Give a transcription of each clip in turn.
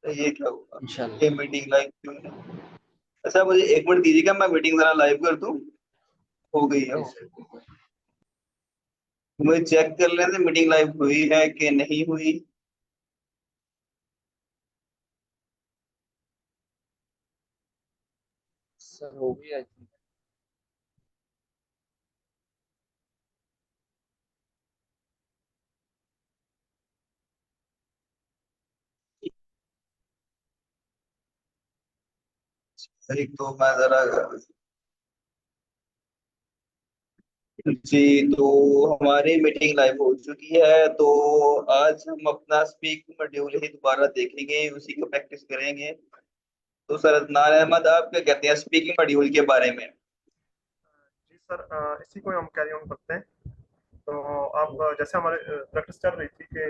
तो ये क्या हुआ? इंशाल्लाह। ये मीटिंग लाइव क्यों है? अच्छा मुझे एक मिनट दीजिएगा, मैं मीटिंग जरा लाइव कर दूं। हो गई है, जी हो सर। गई। मुझे चेक कर लेते मीटिंग लाइव हुई है कि नहीं हुई। सर हो गई आई थिंक। एक तो मैं जरा, जी तो हमारी मीटिंग लाइव हो चुकी है। तो आज हम अपना स्पीक मॉड्यूल ही दोबारा देखेंगे, उसी को प्रैक्टिस करेंगे। तो सर अदनान अहमद, आप क्या कहते हैं स्पीकिंग मॉड्यूल के बारे में? जी सर, इसी को हम कैरी ऑन करते हैं। तो आप जैसे हमारे प्रैक्टिस चल रही थी कि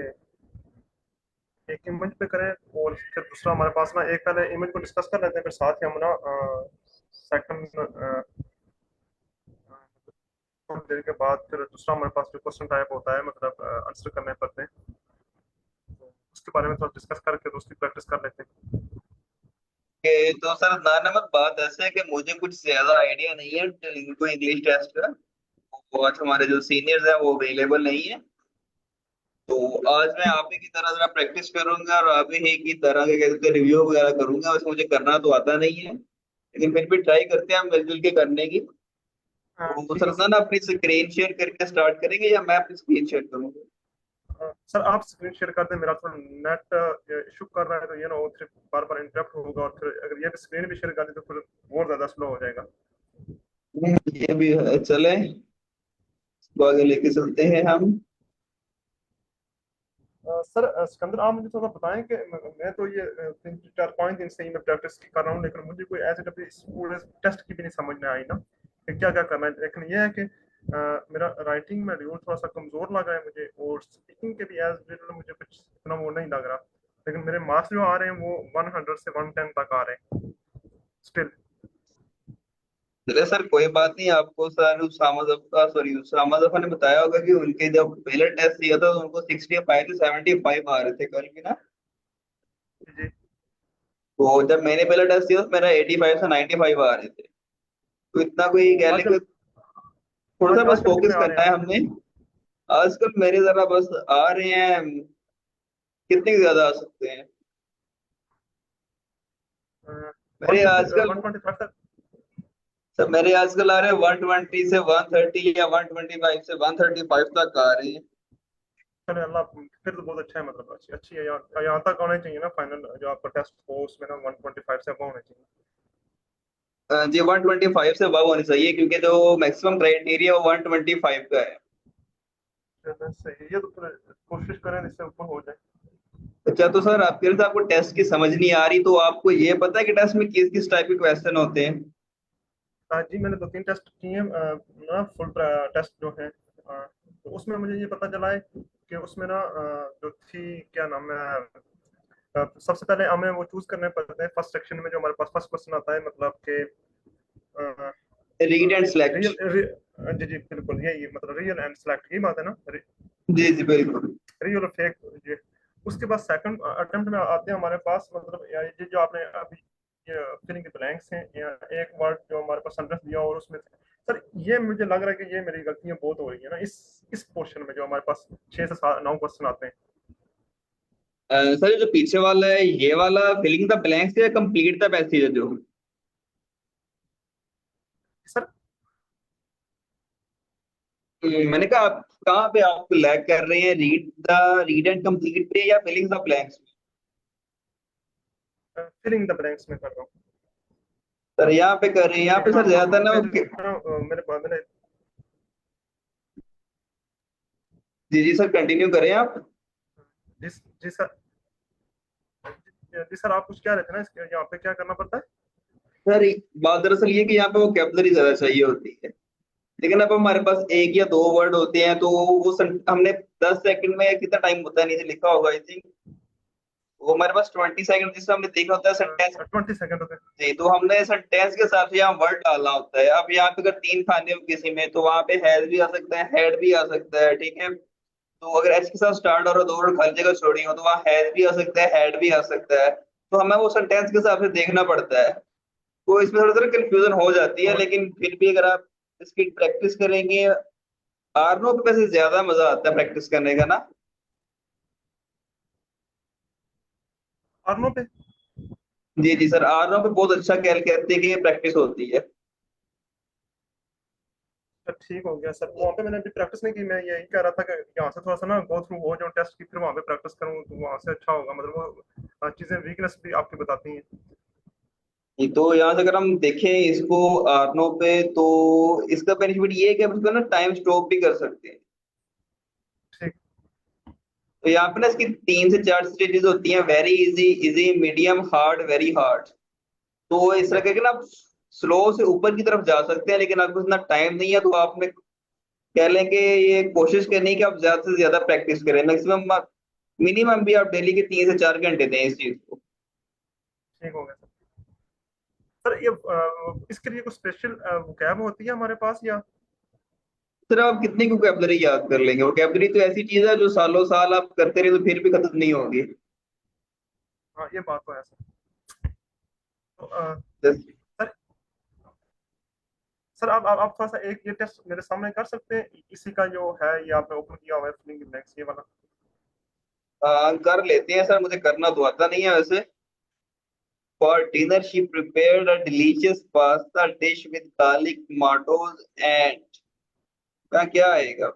एक इमेज पे करें और फिर दूसरा हमारे पास ना, एक पहले इमेज को डिस्कस कर लेते हैं, फिर साथ ही हम ना सेकंड थोड़ी देर के बाद फिर दूसरा हमारे पास जो क्वेश्चन टाइप होता है, मतलब आंसर करने पड़ते हैं, तो उसके बारे में थोड़ा डिस्कस करके तो उसकी प्रैक्टिस कर लेते हैं। तो सर अदनान अहमद, बात ऐसे है कि मुझे कुछ ज्यादा आइडिया नहीं है कोई इंग्लिश टेस्ट का। वो आज हमारे जो सीनियर्स हैं वो अवेलेबल नहीं है। तो आज मैं आप ही की तरह जरा प्रैक्टिस करूंगा और आप ही की तरह के कहते हैं रिव्यू वगैरह करूंगा। वैसे मुझे करना तो आता नहीं है, लेकिन फिर भी ट्राई करते हैं हम मिलजुल के करने की। तो ठीक सर है अदनान, अपनी स्क्रीन शेयर करके स्टार्ट करेंगे या मैं अपनी स्क्रीन शेयर करूंगा? सर, आप स्क्रीन शेयर कर दें। मेरा थोड़ा नेट इशू कर रहा है, तो ये ना हो फिर बार बार इंटरप्ट होगा, और फिर अगर ये भी स्क्रीन भी शेयर कर दें तो फिर और ज्यादा स्लो हो जाएगा। ये भी है, चले तो आगे लेके चलते हैं हम। सर सिकंदर, आप मुझे थोड़ा बताएं कि मैं तो ये 3-4 पॉइंट इनसे ही मैं प्रैक्टिस कर रहा हूँ, लेकिन मुझे कोई ऐसे कभी इस पूरे टेस्ट की भी नहीं समझ में आई ना कि क्या क्या करना है। लेकिन ये है कि मेरा राइटिंग में ड्यूल थोड़ा सा कमजोर लग रहा है मुझे, और स्पीकिंग के भी एज ड्यूल मुझे कुछ इतना वो नहीं लग रहा। लेकिन मेरे मार्क्स जो आ रहे हैं वो 100 से 110 तक आ रहे हैं स्टिल। चले सर, कोई बात नहीं। आपको सर उसामा जफा ने बताया होगा कि उनके जब पहले टेस्ट दिया था तो उनको 65 से 75 आ रहे थे कल भी ना। जी जी। तो जब मैंने पहला टेस्ट दिया तो मेरा 85 से 95 आ रहे थे। तो इतना कोई कह ले आज कोई, थोड़ा सा बस आजकल फोकस कितने आ रहे करना हैं है आपके? हमने। आजकल मेरे जरा बस आ रहे हैं, कितने ज्यादा आ सकते हैं मेरे आजकल? 125 तक? सब मेरे आजकल आ रहे हैं 120 से 130 या 125 से 135 तक आ रहे हैं। चले अल्लाह, फिर तो बहुत अच्छा है। मतलब अच्छी अच्छी है, यहाँ तक आने चाहिए ना। फाइनल जो आपका टेस्ट हो उसमें ना 125 से above होने चाहिए। जी 125 से above होनी चाहिए, क्योंकि जो मैक्सिमम क्राइटेरिया वो 125 का है। चलो सही है, तो फिर कोशिश करें इससे ऊपर हो जाए। अच्छा तो सर, आपके लिए आपको टेस्ट की समझ नहीं आ रही, तो आपको ये पता है कि टेस्ट में किस किस टाइप के क्वेश्चन होते हैं? जी मैंने 2-3 टेस्ट किए हैं, ना फुल टेस्ट जो है। तो उसमें मुझे ये पता चला है कि उसमें ना जो थी, क्या नाम है, सबसे पहले हमें वो चूज करने पड़ते हैं फर्स्ट सेक्शन में। जो हमारे पास फर्स्ट क्वेश्चन आता है, मतलब कि रीड एंड सिलेक्ट। रियल, जी जी बिल्कुल, यही मतलब रियल एंड सेलेक्ट, ये बात है ना? जी जी बिल्कुल। रियल और फेक, ये। उसके बाद सेकंड अटेम्प्ट में आते हैं हमारे पास, मतलब ये जो आपने अभी फिलिंग द ब्लैंक्स हैं, या एक वर्ड जो हमारे पास सेंटेंस दिया और उसमें सर, ये मुझे लग रहा है कि ये मेरी गलतियां बहुत हो रही है ना इस पोर्शन में, जो हमारे पास 6 से 9 क्वेश्चन आते हैं। सर ये जो पीछे वाला है ये वाला फिलिंग द ब्लैंक्स या कंप्लीट द पैसेज है जो? सर मैंने कहा आप कहाँ पे आप लैग कर रहे हैं, रीड एंड कंप्लीट पे या filling the blanks? Filling the blanks में कर रहा हूँ। सर यहाँ पे कर रहे हैं, यहाँ पे हाँ सर ज्यादा ना मेरे ना, मेरे पास मैंने जी जी सर, कंटिन्यू करें आप। जिस जी सर, जी सर, आप कुछ क्या रहते हैं ना, इसके यहाँ पे क्या करना पड़ता है? सर बात दरअसल ये कि यहाँ पे वोकेबलरी ज्यादा चाहिए होती है, लेकिन अब हमारे पास एक या दो वर्ड होते हैं। तो वो हमने 10 सेकंड में कितना टाइम होता है नीचे लिखा होगा आई थिंक, वो हमारे पास 20 सेकंड जिसमें हमने देखा होता है सेंटेंस। 20 सेकेंड होते हैं। जी तो हमने सेंटेंस के हिसाब से यहाँ वर्ड डालना होता है। अब यहाँ पे अगर तीन खाने हो किसी में तो वहां पे हैज भी आ सकता है, हेड भी आ सकता है, ठीक है। तो अगर एच के साथ स्टार्ट हो रहा है, दो वर्ड हर जगह छोड़ी हो तो वहाँ हैज भी आ सकता है, हेड भी आ सकता है। तो हमें वो सेंटेंस के हिसाब से देखना पड़ता है। तो इसमें थोड़ा सा कंफ्यूजन हो जाती है, समझ लेकिन फिर भी अगर आप इसकी प्रैक्टिस करेंगे, आर्नो पे वैसे ज्यादा मजा आता है प्रैक्टिस करने का ना। आर्नो पे। जी जी सर, आर्नो पे बहुत अच्छा कैल कहते हैं कि ये प्रैक्टिस होती है। तो ठीक हो गया सर, वहाँ पे मैंने अभी प्रैक्टिस नहीं की, मैं यही कह रहा था कि यहाँ से थोड़ा सा ना गो थ्रू हो जाऊँ टेस्ट की, फिर वहाँ पे प्रैक्टिस करूँ तो वहाँ से अच्छा होगा, मतलब वो चीज़ें वीकनेस भी आपकी बताती हैं। ये तो यहाँ से अगर हम देखें इसको आर्नो पे, तो इसका बेनिफिट ये है कि हम इसको ना टाइम स्टॉप भी कर सकते हैं। ठीक। तो यहाँ पे ना इसकी 3 से 4 स्टेजेस होती हैं, very easy, easy, medium, hard, very hard. तो इस तरह करके ना आप स्लो से ऊपर की तरफ जा सकते हैं, लेकिन आपको इतना टाइम नहीं है, तो आपने कह लें कि ये कोशिश करनी है कि आप ज्यादा से ज्यादा प्रैक्टिस करें, मैक्सिमम मिनिमम भी आप डेली के 3 से 4 घंटे दें इस चीज को। ठीक हो गया सर। सर ये इसके लिए कोई स्पेशल कैब होती है हमारे पास या? सर आप कितनी वोकैबलरी याद कर लेंगे? वोकैबलरी तो ऐसी चीज है जो सालों साल आप करते रहे तो फिर भी खत्म नहीं होगी। हाँ ये बात तो है सर। तो, जैसे- सर सर आप थोड़ा सा एक ये टेस्ट मेरे सामने कर सकते हैं, इसी का जो है ये आपने ओपन किया हुआ है फिलिंग ब्लैंक्स ये वाला। कर लेते हैं सर, मुझे करना तो आता नहीं है वैसे। For dinner, she prepared a delicious pasta dish with garlic, tomatoes, and क्या क्या आएगा?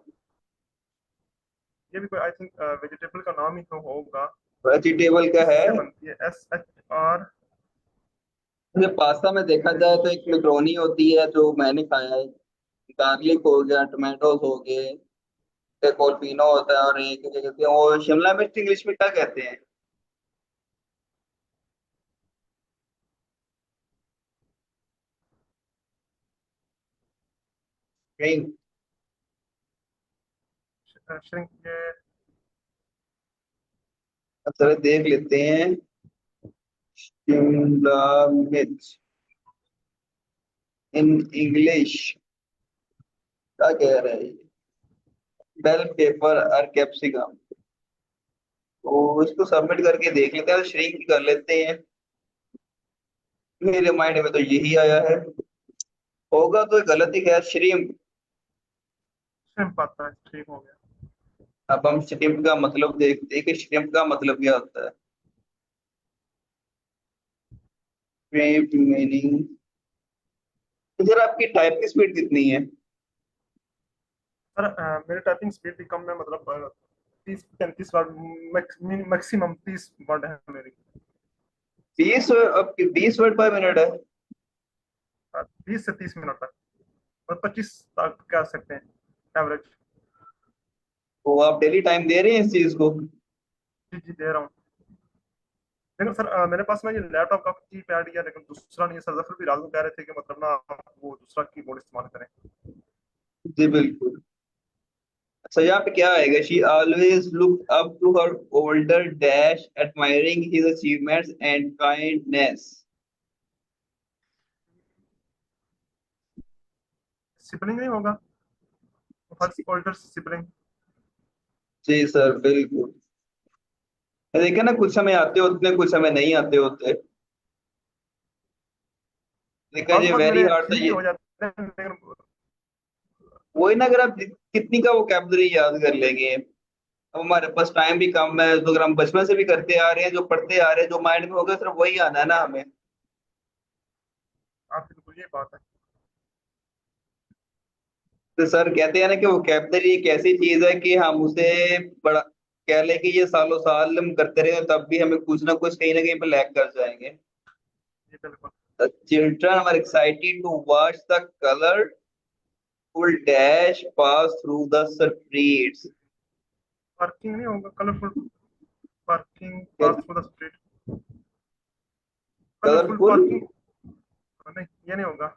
ये भी कोई आई थिंक वेजिटेबल का नाम ही तो होगा। वेजिटेबल का है। इससे बनती है SHR। जैसे पास्ता में देखा जाए तो एक मैक्रोनी होती है जो मैंने खाया है, गार्लिक हो गया, टमाटोज हो गए, एक ओलपीनो होता है, और एक क्या कहते हैं वो शिमला मिर्च इंग्लिश में क्या कहते हैं? कहीं श्रिंक ये। असल देख लेते हैं। शिमला मिर्च इन इंग्लिश क्या कह रहे हैं? बेल पेपर और कैप्सिकम। तो इसको सबमिट करके देख लेते हैं, श्रिंक कर लेते हैं। मेरे माइंड में तो यही आया है, होगा तो गलत ही है, श्रिम्प। श्रिम्प आता है, ठीक हो गया। अब हम श्रिम्प का मतलब देखते हैं कि श्रिम्प का मतलब क्या होता है। Shrimp meaning. तो सर आपकी टाइप की स्पीड कितनी है? सर मेरे टाइपिंग स्पीड भी कम है, मतलब 30-35 वर्ड, मैक्सिमम 30 वर्ड है मेरी। 20? आपकी 20 वर्ड पर मिनट है? 20 से 30 मिनट तक, और 25 तक कह सकते हैं एवरेज। तो आप डेली टाइम दे रहे हैं इस चीज को? जी जी दे रहा हूँ। लेकिन सर मेरे पास ना ये लैपटॉप का की पैड या लेकिन दूसरा नहीं है सर, जफर भी राजू कह रहे थे कि मतलब ना आप वो दूसरा कीबोर्ड इस्तेमाल करें। जी बिल्कुल। अच्छा यहाँ पे क्या आएगा? She always look up to her older dash admiring his achievements and kindness. Sibling नहीं होगा? Her older sibling. जी सर बिल्कुल। देखिए ना, कुछ हमें आते होते हैं, कुछ हमें नहीं आते होते। देखा बाज जी, बात वेरी मेरे हार्ड था ठीक भी ये। हो जाते हैं लेकिन। वही ना, अगर आप कितनी का वोकैबुलरी याद कर लेंगे? अब हमारे पास टाइम भी कम है, तो अगर हम बचपन से भी करते आ रहे हैं, जो पढ़ते आ रहे हैं, जो माइंड में होगा सिर्फ वही आना है ना हमें। आप बिल्कुल ये बात है। तो सर कहते हैं ना कि वोकैबुलरी एक ऐसी चीज है कि हम उसे बड़ा कह लें कि ये सालों साल हम करते रहे तब भी हमें कुछ ना कुछ कहीं ना कहीं पर लैग कर जाएंगे। जी बिल्कुल। The children are excited to watch the colorful dash pass through the streets. Parking नहीं होगा, colourful parking pass through the street. Colourful colourful? Parking. नहीं ये नहीं होगा,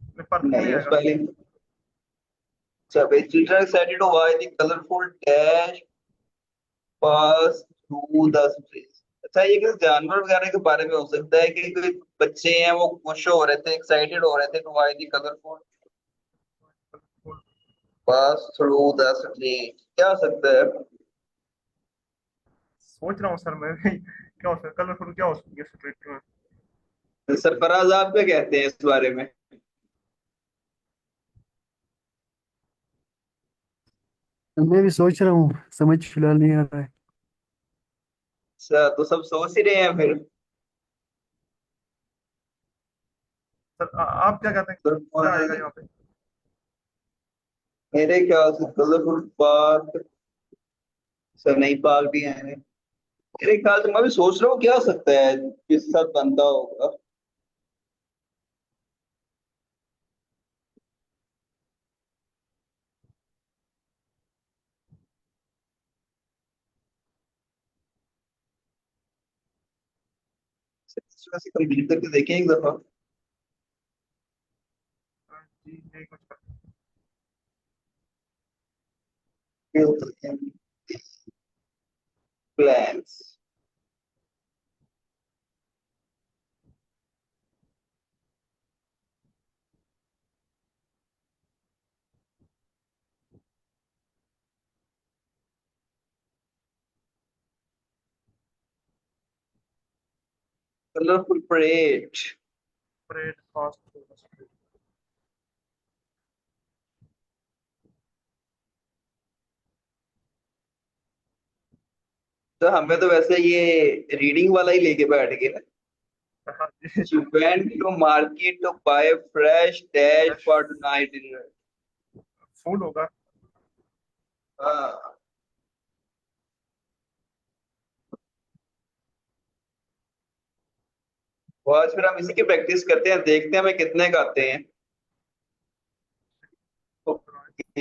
नहीं पार्किंग नहीं नहीं, आएगा। स्पेलिंग। अच्छा भाई, children excited to watch the colourful dash pass through the street. अच्छा, ये किसी जानवर वगैरह के बारे में हो सकता है कि कोई बच्चे हैं वो खुश हो रहे थे, एक्साइटेड हो रहे थे to watch the colourful pass through the street, क्या हो सकता है? सोच रहा हूँ सर मैं भी, क्या हो सकता है, कलरफुल क्या हो सकती है स्ट्रीट में? सरफराज, आप क्या कहते हैं इस बारे में? मैं भी सोच रहा हूँ, समझ फिलहाल नहीं आ रहा है। अच्छा, तो सब सोच ही रहे हैं फिर। सर आप क्या कहते हैं, तो क्या आएगा यहाँ पे? मेरे ख्याल से कलरफुल पार्क। सर नई पार्क भी है मेरे ख्याल से। मैं भी सोच रहा हूँ क्या हो सकता है किस साथ बनता होगा। कंप्लीट करके देखें एक दफा। जी यही कुछ plans. Colourful parade. Parade fast होगा स्ट्रीट। तो हमें तो वैसे ये रीडिंग वाला ही लेके बैठ गए। हाँ जी। She went to market to buy fresh dash fresh for tonight dinner. Food होगा। हाँ। तो आज फिर हम इसी की प्रैक्टिस करते हैं, देखते हैं हमें कितने का आते हैं।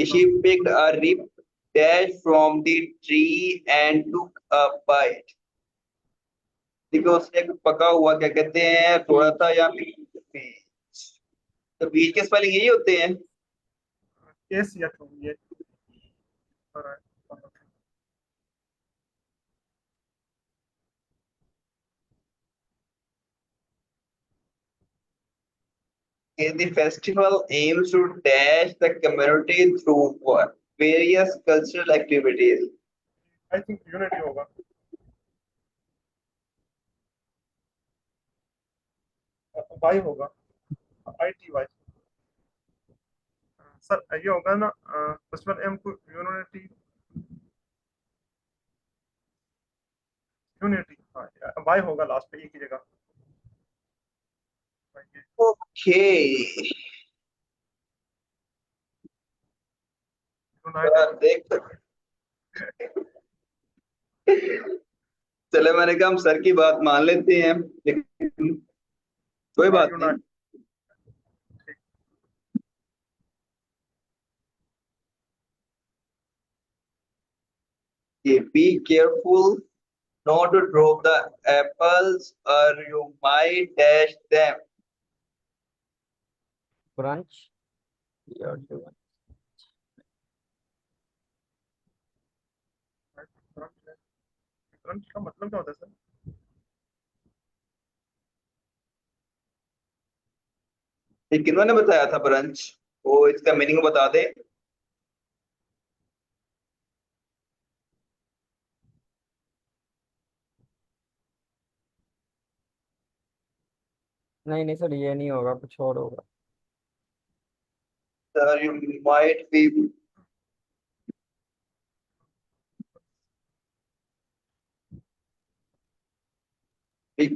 She picked a rib dash from the tree and took a bite. देखो उसने एक पका हुआ क्या कहते हैं थोड़ा सा या बीज। तो बीज के स्पेलिंग यही होते हैं। केस या टू ये हो रहा है। The festival aims to dash the community through what? Various cultural activities. I think unity होगा। वाई होगा। I T Y. सर ये होगा ना, फेस्टिवल एम को यूनिटी। यूनिटी हाँ, वाई होगा लास्ट पे एक ही जगह। Okay. यूनाइटेड। देख। चले मैंने कहा हम सर की बात मान लेते हैं, लेकिन कोई हाँ बात नहीं। यूनाइट। ठीक। ये be careful not to drop the apples or you might dash them. Branch और जो क्रंच का मतलब क्या होता है सर? ये किन्होंने बताया था ब्रंच? वो इसका मीनिंग बता दे। नहीं नहीं सर, ये नहीं होगा, कुछ और होगा। Sir, you might be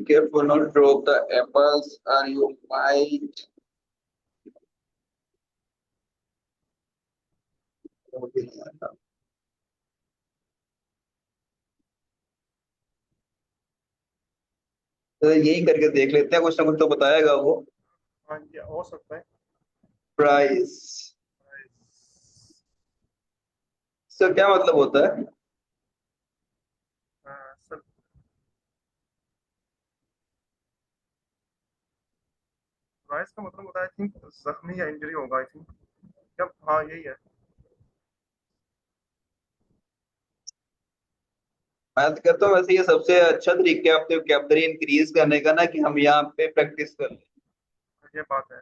careful not to drop the apples or you might तो यही करके देख लेते हैं, कुछ ना कुछ तो बताएगा वो। हाँ ये हो सकता है। प्राइस। सर क्या मतलब होता है? सर राइस का मतलब होता है आई थिंक जख्मी या इंजरी होगा आई थिंक। जब हाँ यही है। मैं तो कहता हूँ वैसे ये सबसे अच्छा तरीका है अपने वोकैबुलरी इंक्रीज करने का ना, कि हम यहाँ पे प्रैक्टिस कर लें। ये बात है।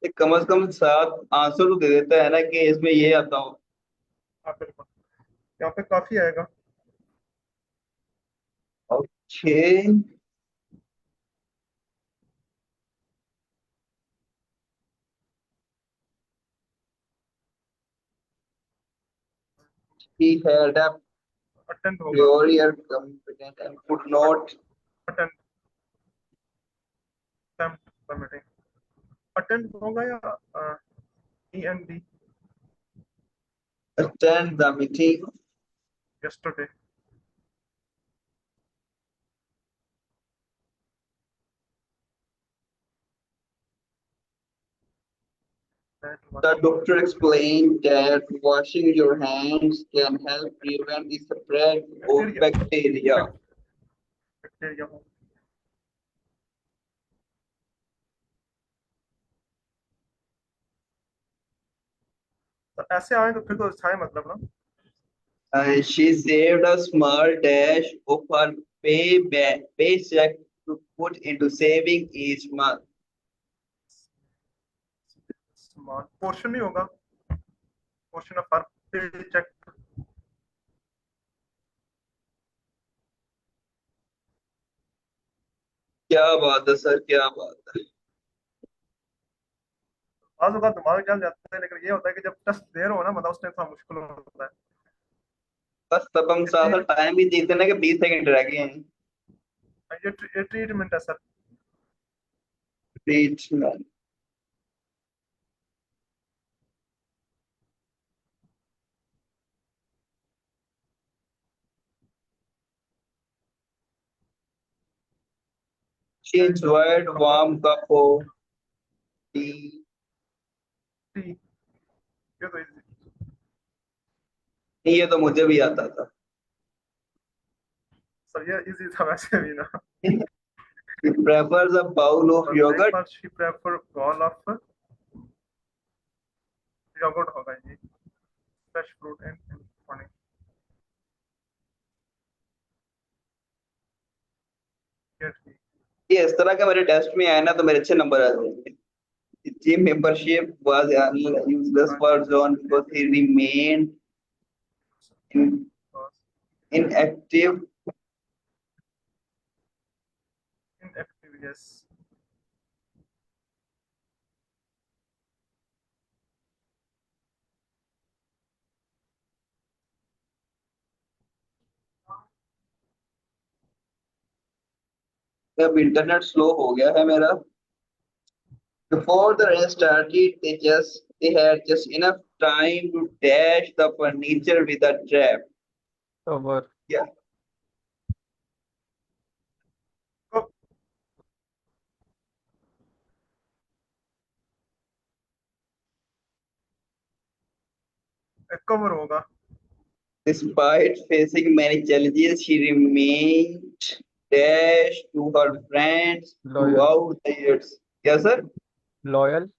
एक कम से कम 7 आंसर तो दे देता है ना कि इसमें ये आता हो। हाँ बिल्कुल। यहाँ पे काफी आएगा। छः। He had a अटेंड होगा, prior competent and could not attend permitting, attend होगा या END attend the meeting. yesterday. That was The doctor explained that washing your hands can help prevent the spread of bacteria. bacteria हो. तो ऐसे आए तो फिर तो अच्छा है मतलब ना. She saved a small dash of her paycheck to put into saving each month. Small portion नहीं होगा, पोर्शन ऑफ हर पे चेक. क्या बात है सर, क्या बात है। आज होगा दिमाग चल जाता है, लेकिन ये होता है कि जब टेस्ट देर हो ना, मतलब उस टाइम थोड़ा मुश्किल होता है. बस तब हम साथ टाइम भी देते ना कि 20 सेकंड रह गए हैं। ये ट्रीटमेंट है sir. Treatment. She enjoyed warm cup of tea. T, ये तो easy. ये तो मुझे भी आता था। सर ये इजी था वैसे भी ना. She prefers a bowl of yogurt. Breakfast she prefer bowl of yogurt होगा ये. Fresh fruit and morning. ये इस तरह का मेरे टेस्ट में आया ना तो मेरे अच्छे नंबर आ जाएंगे। Gym membership was useless for John because he remained inactive. Inactive yes. अब इंटरनेट स्लो हो गया है मेरा। Before the rain started, they had just enough time to dash the furniture with a trap. Over. Yeah. Cover होगा. Despite facing many challenges, she remained dash to her friends loyal. throughout the years. Yes, sir. Loyal.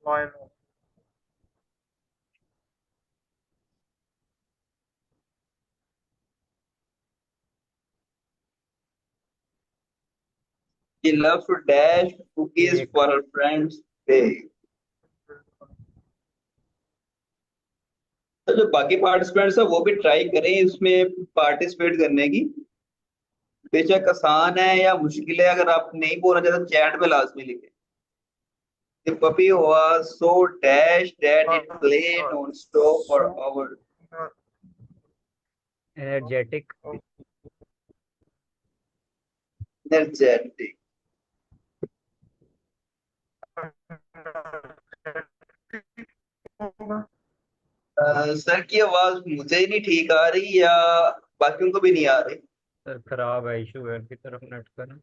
Loyal हो. She loves to dash cookies Cake. for her friends' bake. तो जो बाकी participants है वो भी try करें इसमें पार्टिसिपेट करने की। बेशक आसान है या मुश्किल है, अगर आप नहीं बोलना चाहते चैट में लाजमी लिखें। The puppy was so dashed that it played non-stop for hours. Energetic. Energetic. होगा. सर की आवाज मुझे ही नहीं ठीक आ रही या बाकियों को भी नहीं आ रही? सर खराब है, इशू है उनकी तरफ नेट का ना.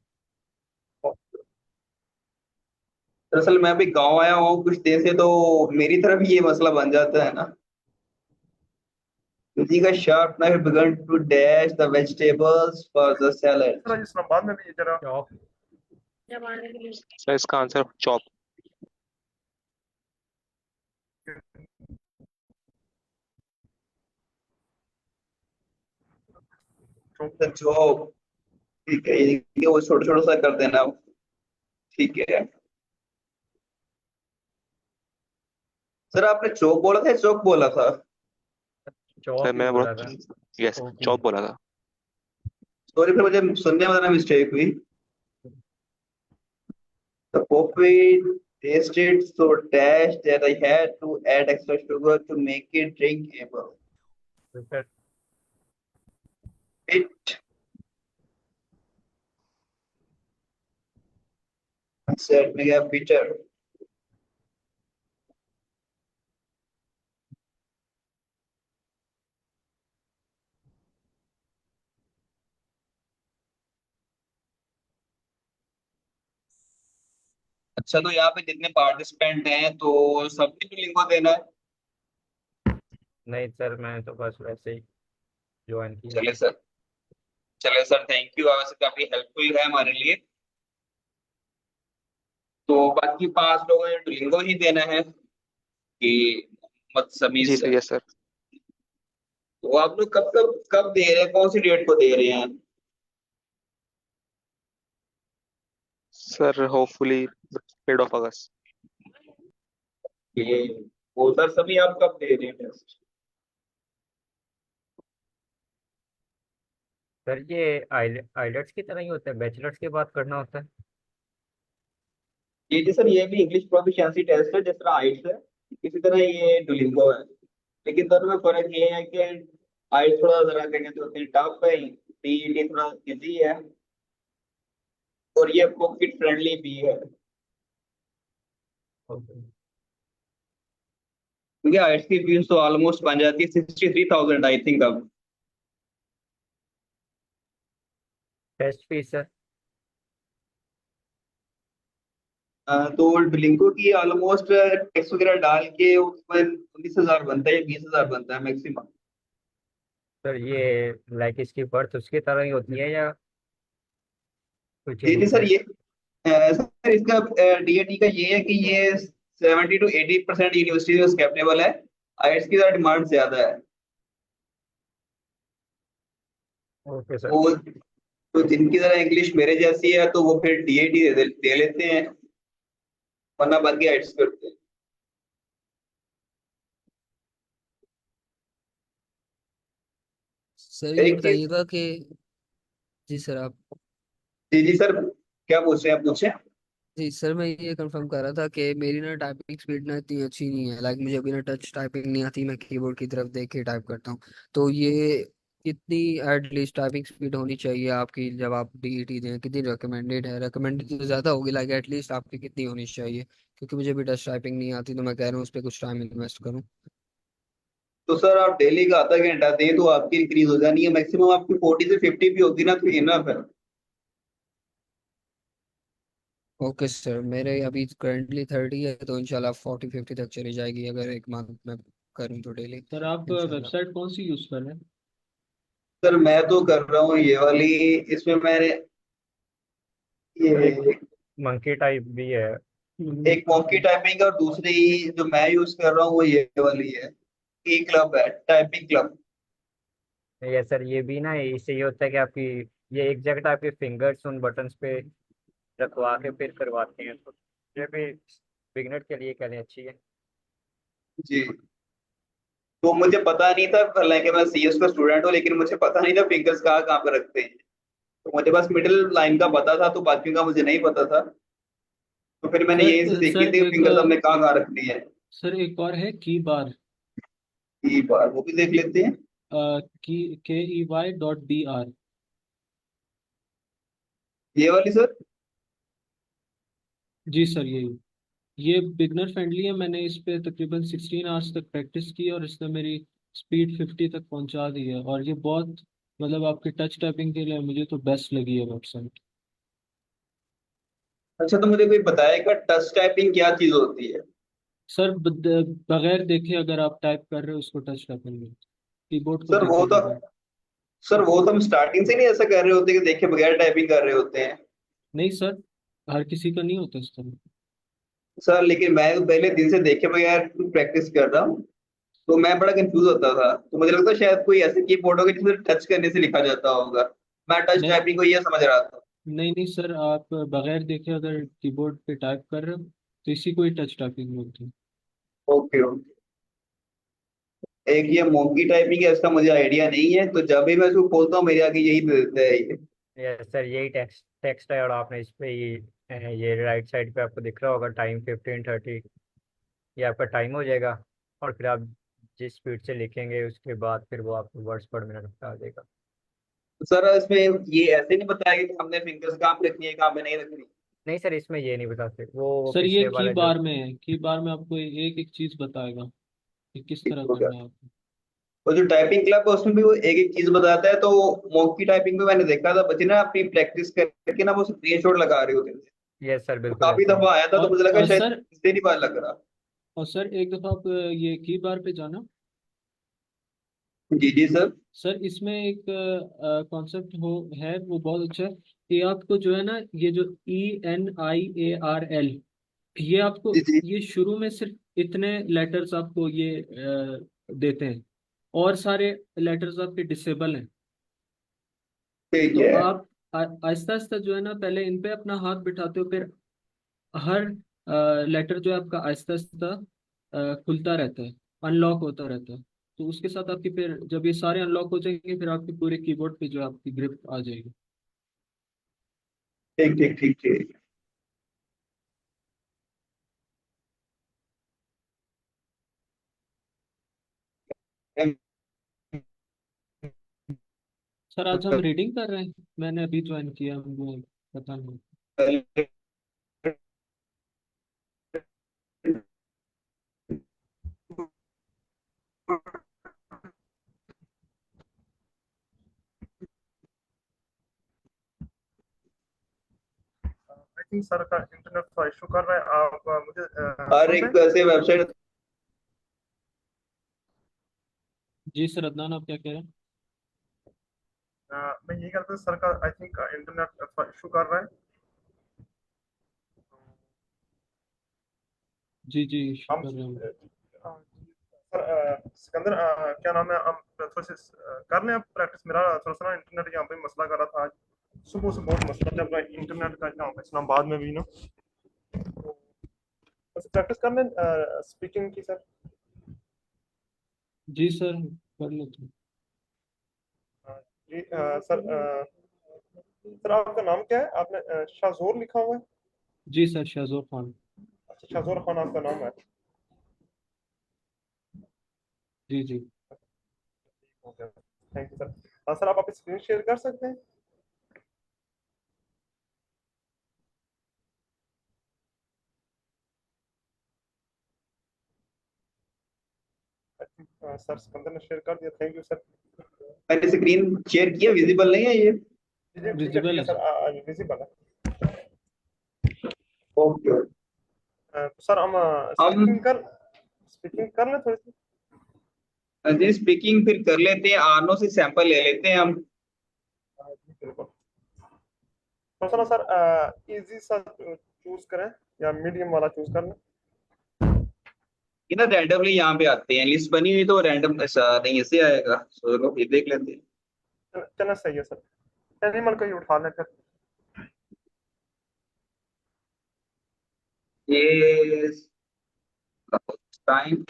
दरअसल मैं भी गांव आया हूँ कुछ देर से, तो मेरी तरफ ये मसला बन जाता है ना। Using a sharp knife began to dash the vegetables for the salad. Sir इस बाद में भी जरा चॉप. सर इसका आंसर चॉप। The job. ठीक है, ये वो छोटा छोटा सा कर देना। ठीक है सर, आपने चौक बोला था या चौक बोला था? सर चौक ही मैं बोला बोला, था। Yes okay. चॉप बोला था। सॉरी फिर मुझे सुनने में ना मिस्टेक हुई। The coffee tasted so dash that I had to add extra sugar to make it drinkable. तो sir It said me a bitter. अच्छा तो यहाँ पे जितने पार्टिसिपेंट हैं तो सबने बिलिंगो देना है। नहीं सर, मैं तो बस वैसे ही ज्वाइन किया। चले सर, चले सर, थैंक यू, वैसे काफी हेल्पफुल है हमारे लिए। तो बाकी 5 लोगों ने बिलिंगो ही देना है कि मोहम्मद समीर जी सर, सर। Yes sir. तो आप लोग कब कब कब दे रहे हैं, कौन सी डेट को दे रहे हैं? सर होपफुली मिड ऑफ अगस्त। ये वो सर सभी आप कब दे रहे हैं टेस्ट? सर ये आइलेट्स की तरह ही होता है, बैचलर्स के बाद करना होता है। ये जी सर, ये भी इंग्लिश प्रोफिशिएंसी टेस्ट है जिस तरह आइट्स है, इसी तरह ये डुलिंगो है। लेकिन दोनों में फर्क ये है कि आइट्स थोड़ा जरा क्या कहते होते हैं टफ है, टीईटी थोड़ा इजी है, और ये पॉकेट फ्रेंडली भी है। ओके। क्योंकि आइट्स की फीस तो ऑलमोस्ट बन जाती है 63,000 आई थिंक अब। Test fees sir. तो डुलिंगो की ऑलमोस्ट टैक्स वगैरह डाल के उसमें 19,000 बनता है या 20,000 बनता है मैक्सिमम। सर ये लाइक इसकी बर्थ उसकी तरह ही होती है या कोई जी जी चेंजेस सर, है? ये सर इसका डीएटी का ये है कि ये 70 to 80% यूनिवर्सिटी में कैपेबल है। आईएलटीएस की ज़रा डिमांड ज्यादा है। Okay sir. वो तो जिनकी तरह इंग्लिश मेरे जैसी है तो वो फिर डीएटी दे लेते हैं, वरना बाकी आइट्स करते हैं। सर ये एक चीज, बताइएगा कि जी सर आप जी जी सर, क्या पूछ रहे हैं आप, पूछे। जी सर मैं ये कंफर्म कर रहा था कि मेरी ना टाइपिंग स्पीड ना इतनी अच्छी नहीं है। लाइक मुझे अभी ना टच टाइपिंग नहीं आती, मैं कीबोर्ड की तरफ देख के टाइप करता हूँ। तो ये कितनी एटलीस्ट टाइपिंग स्पीड होनी चाहिए आपकी जब आप डीईटी दें? कितनी रिकमेंडेड है? रिकमेंडेड तो ज़्यादा होगी, लाइक एटलीस्ट आपकी कितनी होनी चाहिए? क्योंकि मुझे भी टच टाइपिंग नहीं आती, तो मैं कह रहा हूँ उस पर कुछ टाइम इन्वेस्ट करूँ। तो सर आप डेली का आधा घंटा दें तो आपकी इंक्रीज हो जानी है, मैक्सिमम आपकी 40 से 50 भी होगी ना तो इनफ है। ओके सर, मेरे अभी करंटली 30 है, तो इंशाल्लाह 40-50 तक चली जाएगी अगर एक मंथ में करूँ तो डेली सर आप इंशाल्लाह। वेबसाइट कौन सी यूज कर रहे हैं? सर मैं तो कर रहा हूँ ये वाली, इसमें मैंने सर एक ये मंकी टाइप भी है। एक मॉकी टाइपिंग और दूसरी जो मैं यूज कर रहा हूँ वो ये वाली है, ई क्लब है, टाइपिंग क्लब। ये सर ये भी ना, इससे ये होता है कि आपकी ये एक जगह आपके फिंगर्स उन बटन्स पे रखवा के फिर करवाते हैं, तो ये भी बिगनर के लिए कहने अच्छी है। जी, तो मुझे पता नहीं था, हालांकि मैं सीएस का स्टूडेंट हूँ, लेकिन मुझे पता नहीं था फिंगर्स कहाँ कहाँ पे रखते हैं। तो मुझे बस मिडिल लाइन का पता था, तो बाकियों का मुझे नहीं पता था। तो फिर मैंने यही से सर सीखी सर थी एक फिंगर्स हमने कहाँ कहाँ रखनी है। सर एक और है की बार, ई बार वो भी देख लेते हैं। की KEY.BR। ये वाली सर। जी सर ये बिगनर फ्रेंडली है। मैंने इस पे तकरीबन 16 आवर्स तक प्रैक्टिस की और इसने मेरी स्पीड 50 तक पहुंचा दी है। और ये बहुत मतलब आपकी टच टाइपिंग के लिए मुझे तो बेस्ट लगी है वेबसाइट। अच्छा तो मुझे कोई बताएगा टच टाइपिंग क्या चीज होती है? सर बगैर देखे अगर आप टाइप कर रहे हो उसको टच टाइपिंग में, कीबोर्ड को सर वो देखे तो बगैर। सर वो तो हम स्टार्टिंग से नहीं ऐसा कर रहे होते कि देखे बगैर टाइपिंग कर रहे होते हैं। नहीं सर, हर किसी का नहीं होता इस तरह। सर लेकिन मैं तो पहले दिन से देखे बगैर प्रैक्टिस कर रहा हूँ, तो मैं बड़ा कंफ्यूज होता था, तो मुझे लगता है शायद कोई ऐसे कीबोर्ड होगा जिसमें टच करने से लिखा जाता होगा। मैं टच नहीं टाइपिंग को ये समझ रहा था। नहीं नहीं सर, आप बगैर देखे अगर कीबोर्ड पे टाइप कर रहे हो तो इसी को ही टच टाइपिंग बोलते हैं। Okay okay. एक ये मोंकी टाइपिंग है, इसका मुझे आइडिया नहीं है, तो जब भी मैं इसको खोलता हूँ मेरे आगे यही दे देता है ये। यस सर, यही टेक्स्ट टेक्स्ट है, और आपने इस पे ये राइट साइड पे आपको दिख रहा होगा टाइम 15:30, ये आपका टाइम हो जाएगा। और फिर आप जिस स्पीड से लिखेंगे उसके बाद फिर वो आपको वर्ड्स पर मिनट बता देगा। तो सर इसमें ये ऐसे नहीं बताया कि हमने फिंगर्स कहाँ पे रखनी है कहाँ पे नहीं रखनी। नहीं सर, इसमें ये नहीं बताते, वो सर ये पिछले की वाला जो। बार में है, की बार में आपको एक एक चीज बताएगा कि किस ठीक तरह हो गया। करना है आपको। वो जो टाइपिंग क्लब है उसमें भी वो एक एक चीज बताता है, तो मोंकी टाइपिंग में मैंने देखा था बच्चे ना अपनी प्रैक्टिस करके ना वो स्क्रीनशॉट लगा रहे होते थे। यस सर, वो बिल्कुल काफी ऐसे ही। दफा आया था, तो मुझे लगा और शायद सर, इससे नहीं पता लग रहा। एक दफा आप ये की बार पे जाना। जी जी सर। सर इसमें एक कॉन्सेप्ट हो है, वो बहुत अच्छा है कि आपको जो है ना, ये जो ENIARL, ये आपको, जी जी। ये शुरू में सिर्फ इतने लेटर्स आपको ये देते हैं, और सारे लेटर्स आपके डिसेबल हैं। ठीक तो है। आप आहिस्ता आहिस्ता जो है ना, पहले इन पे अपना हाथ बिठाते हो, फिर हर लेटर जो है आपका आहिस्ता आहिस्ता खुलता रहता है, अनलॉक होता रहता है। तो उसके साथ आपकी, फिर जब ये सारे अनलॉक हो जाएंगे, फिर आपके पूरे कीबोर्ड पे जो है आपकी ग्रिप आ जाएगी। ठीक ठीक ठीक ठीक। सर आज हम रीडिंग कर रहे हैं, मैंने अभी ज्वाइन किया, मुझे पता नहीं। आई थिंक सर का इंटरनेट थोड़ा इशू कर रहा है। आप मुझे हर सुन रहे एक हैं? ऐसे वेबसाइट। जी सर, अदनान आप क्या कह रहे हैं? मैं ये कहता हूँ सर का आई थिंक इंटरनेट थोड़ा इशू कर रहा है। जी जी, हम शुक्र है। सर सिकंदर क्या नाम है, हम थोड़े से कर लें प्रैक्टिस। मेरा थोड़ा सा ना इंटरनेट यहाँ पे मसला कर रहा था आज सुबह से, बहुत मसला चल रहा है इंटरनेट का यहाँ पे इस्लामाबाद में भी ना। तो बस प्रैक्टिस कर लें स्पीकिंग की सर। जी सर, कर लेते हैं। जी सर सर आपका नाम क्या है? आपने शाहजोर लिखा हुआ है। जी सर, शाहजोर खान। अच्छा, शाहजोर खान आपका नाम है। जी जी। Thank you sir. हाँ सर, आप अपनी स्क्रीन शेयर कर सकते हैं? सर सिकंदर ने शेयर कर दिया, थैंक यू सर। मैंने स्क्रीन शेयर किया, विजिबल नहीं है ये। जी जी, ठीक विजिबल है है सर। सर, विजिबल है। ओके। तो सर हम हम स्पीकिंग कर लें थोड़ी सी। जी स्पीकिंग फिर कर लेते हैं, आनो से सैंपल ले लेते हैं हम। जी बिल्कुल। तो सर सर इजी सा चूज करें या मीडियम वाला चूज कर लें? ये ना रैंडमली यहाँ पे आते हैं, लिस्ट बनी हुई तो रैंडम ऐसा नहीं ऐसे आएगा, चलो ये देख लेते हैं। चलना सही है सर, एनिमल को ही उठा लें फिर। ये टाइम।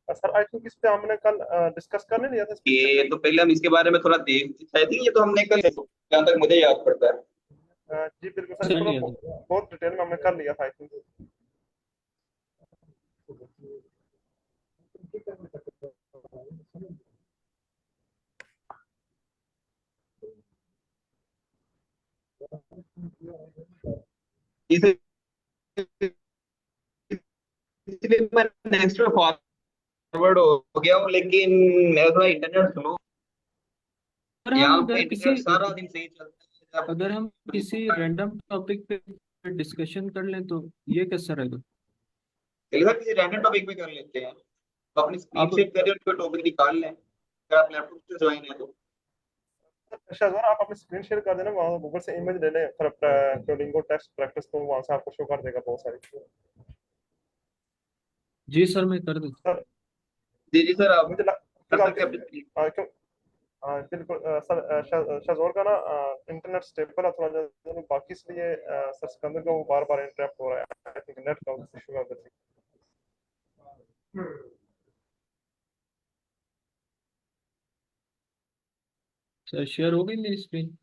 सर आई थिंक इस पे हमने कल डिस्कस करने लिया था स्पीच ये तो पहले हम इसके बारे में थोड़ा देख, आई थिंक ये तो हमने कल, जहाँ तक मुझे याद पड़ता है। जी बिल्कुल सर, कर इसको ना लिया था। बहुत डिटेल में हमने कर लिया था आई थिंक। इसे इसलिए मैं नेक्स्ट में फॉरवर्ड हो गया हूँ, लेकिन मेरा थोड़ा इंटरनेट स्लो। अगर हम यहाँ पे अगर किसी इंटरनेट सारा दिन सही चलता है अगर हम किसी जब रैंडम टॉपिक पे डिस्कशन कर लें तो ये कैसा रहेगा? चलेगा, किसी रैंडम टॉपिक पे कर लेते हैं। तो अपनी स्क्रीन अब शेयर करें और कोई टॉपिक निकाल लें, अगर आप लैपटॉप से ज्वाइन है तो। शाहजहां आप अपनी स्क्रीन शेयर कर देना, वहाँ गूगल से इमेज ले लें, फिर कोडिंगो टेक्स्ट प्रैक्टिस तो वहाँ से आपको शो कर देगा बहुत सारी चीजें। जी सर, मैं कर देता सर जी जी सर, आप मुझे कर क्योंकि सकते हैं अपनी स्क्रीन। आपके बिल्कुल सर शजोर का ना इंटरनेट स्टेबल है थोड़ा ज़्यादा बाकी इसलिए सर सिकंदर का वो बार बार इंटरप्ट हो रहा है आई थिंक नेट का इशू है बेसिक सर शेयर हो गई मेरी स्क्रीन।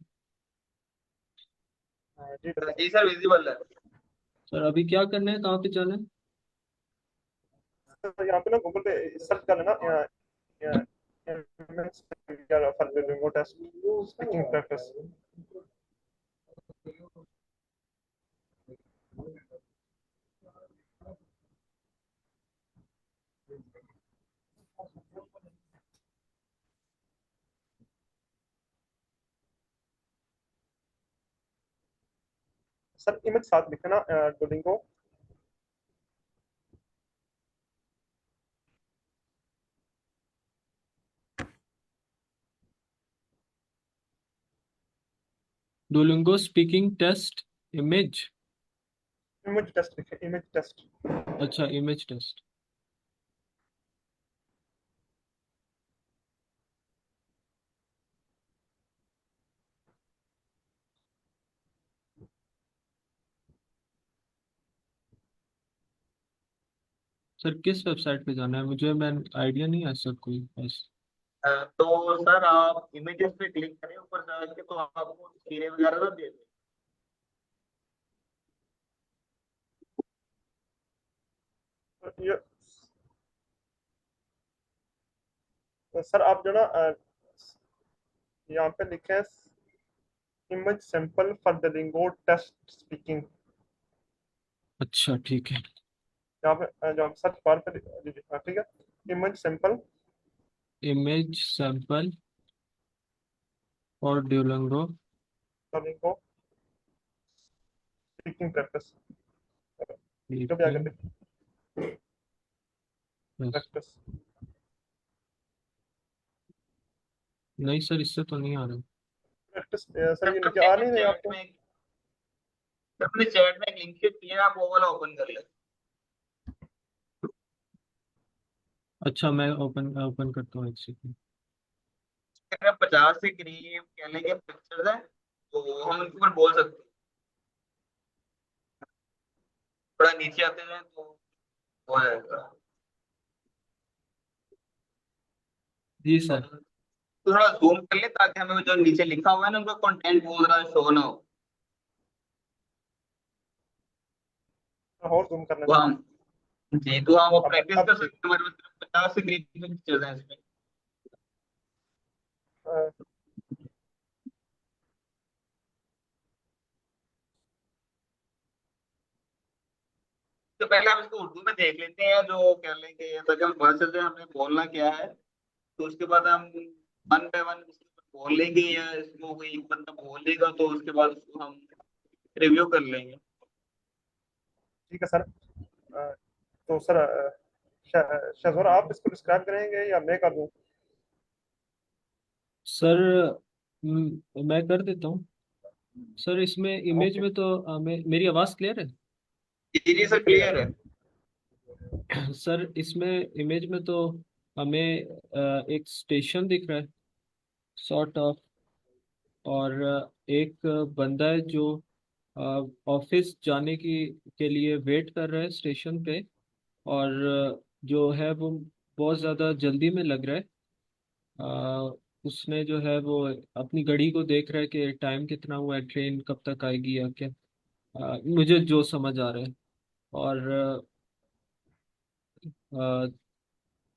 जी जी सर विजिबल है। सर अभी क्या करना है, कहाँ पे जाना है? सर यहाँ पे ना गूगल पे सर्च कर लेना for remote test speaking practice sir image साथ लिखना Duolingo Duolingo speaking test image. Image test लिखे इमेज टेस्ट अच्छा, इमेज टेस्ट। सर किस वेबसाइट पे जाना है मुझे, मैं आइडिया नहीं है सर कोई बस। तो सर आप इमेजेस पे क्लिक करें ऊपर जाके तो आपको तस्वीरें वगैरह ना दे दे। ये सर आप जो ना यहाँ पे लिखे image sample for the lingo test speaking अच्छा ठीक है। यहाँ पे जो हम सर्च बार पे ठीक है इमेज सैंपल इमेज सैंपल और Duolingo. For lingo speaking practice जो भी आगे स्पीकिंग प्रैक्टिस नहीं सर, इससे तो नहीं आ रहा। प्रैक्टिस सर ये नीचे अपने आ नहीं रहे चैट आपको में अपने चैट में एक लिंक शेयर किया है, आप वो वाला ओपन कर ले। अच्छा मैं ओपन ओपन करता हूँ, एक सेकंड। अगर 50 से करीब कह लेंगे पिक्चर्स है तो हम उनके ऊपर बोल सकते हैं। थोड़ा नीचे आते हैं तो हो जाएगा। जी तो सर। थोड़ा जूम कर ले ताकि हमें जो नीचे लिखा हुआ है ना उनका कंटेंट बहुत ज्यादा शो ना हो। और जूम करना तो हम जी तो हम प्रैक्टिस अब कर सकते हैं, हमारे पास सिर्फ 50 से करीब पिक्चर्स हैं इसमें। अ, तो पहले हम इसको उर्दू में देख लेते हैं जो कह लेंगे ताकि हम पता चल जाए हमें बोलना क्या है। तो उसके बाद हम वन बाय वन इसके ऊपर बोल लेंगे या इसको कोई एक बंदा बोल लेगा तो उसके बाद उसको हम रिव्यू कर लेंगे। ठीक है सर तो सर शजोर आप इसको डिस्क्राइब करेंगे या मैं कर दूं सर मैं कर देता हूँ। सर इसमें इमेज ओके में तो मेरी आवाज़ क्लियर है? जी सर क्लियर है। सर इसमें इमेज में तो हमें एक स्टेशन दिख रहा है सॉर्ट ऑफ, और एक बंदा है जो ऑफिस जाने की के लिए वेट कर रहा है स्टेशन पे, और जो है वो बहुत ज़्यादा जल्दी में लग रहा है। अ, उसने जो है वो अपनी घड़ी को देख रहा है कि टाइम कितना हुआ है, ट्रेन कब तक आएगी या क्या। मुझे जो समझ आ रहा है, और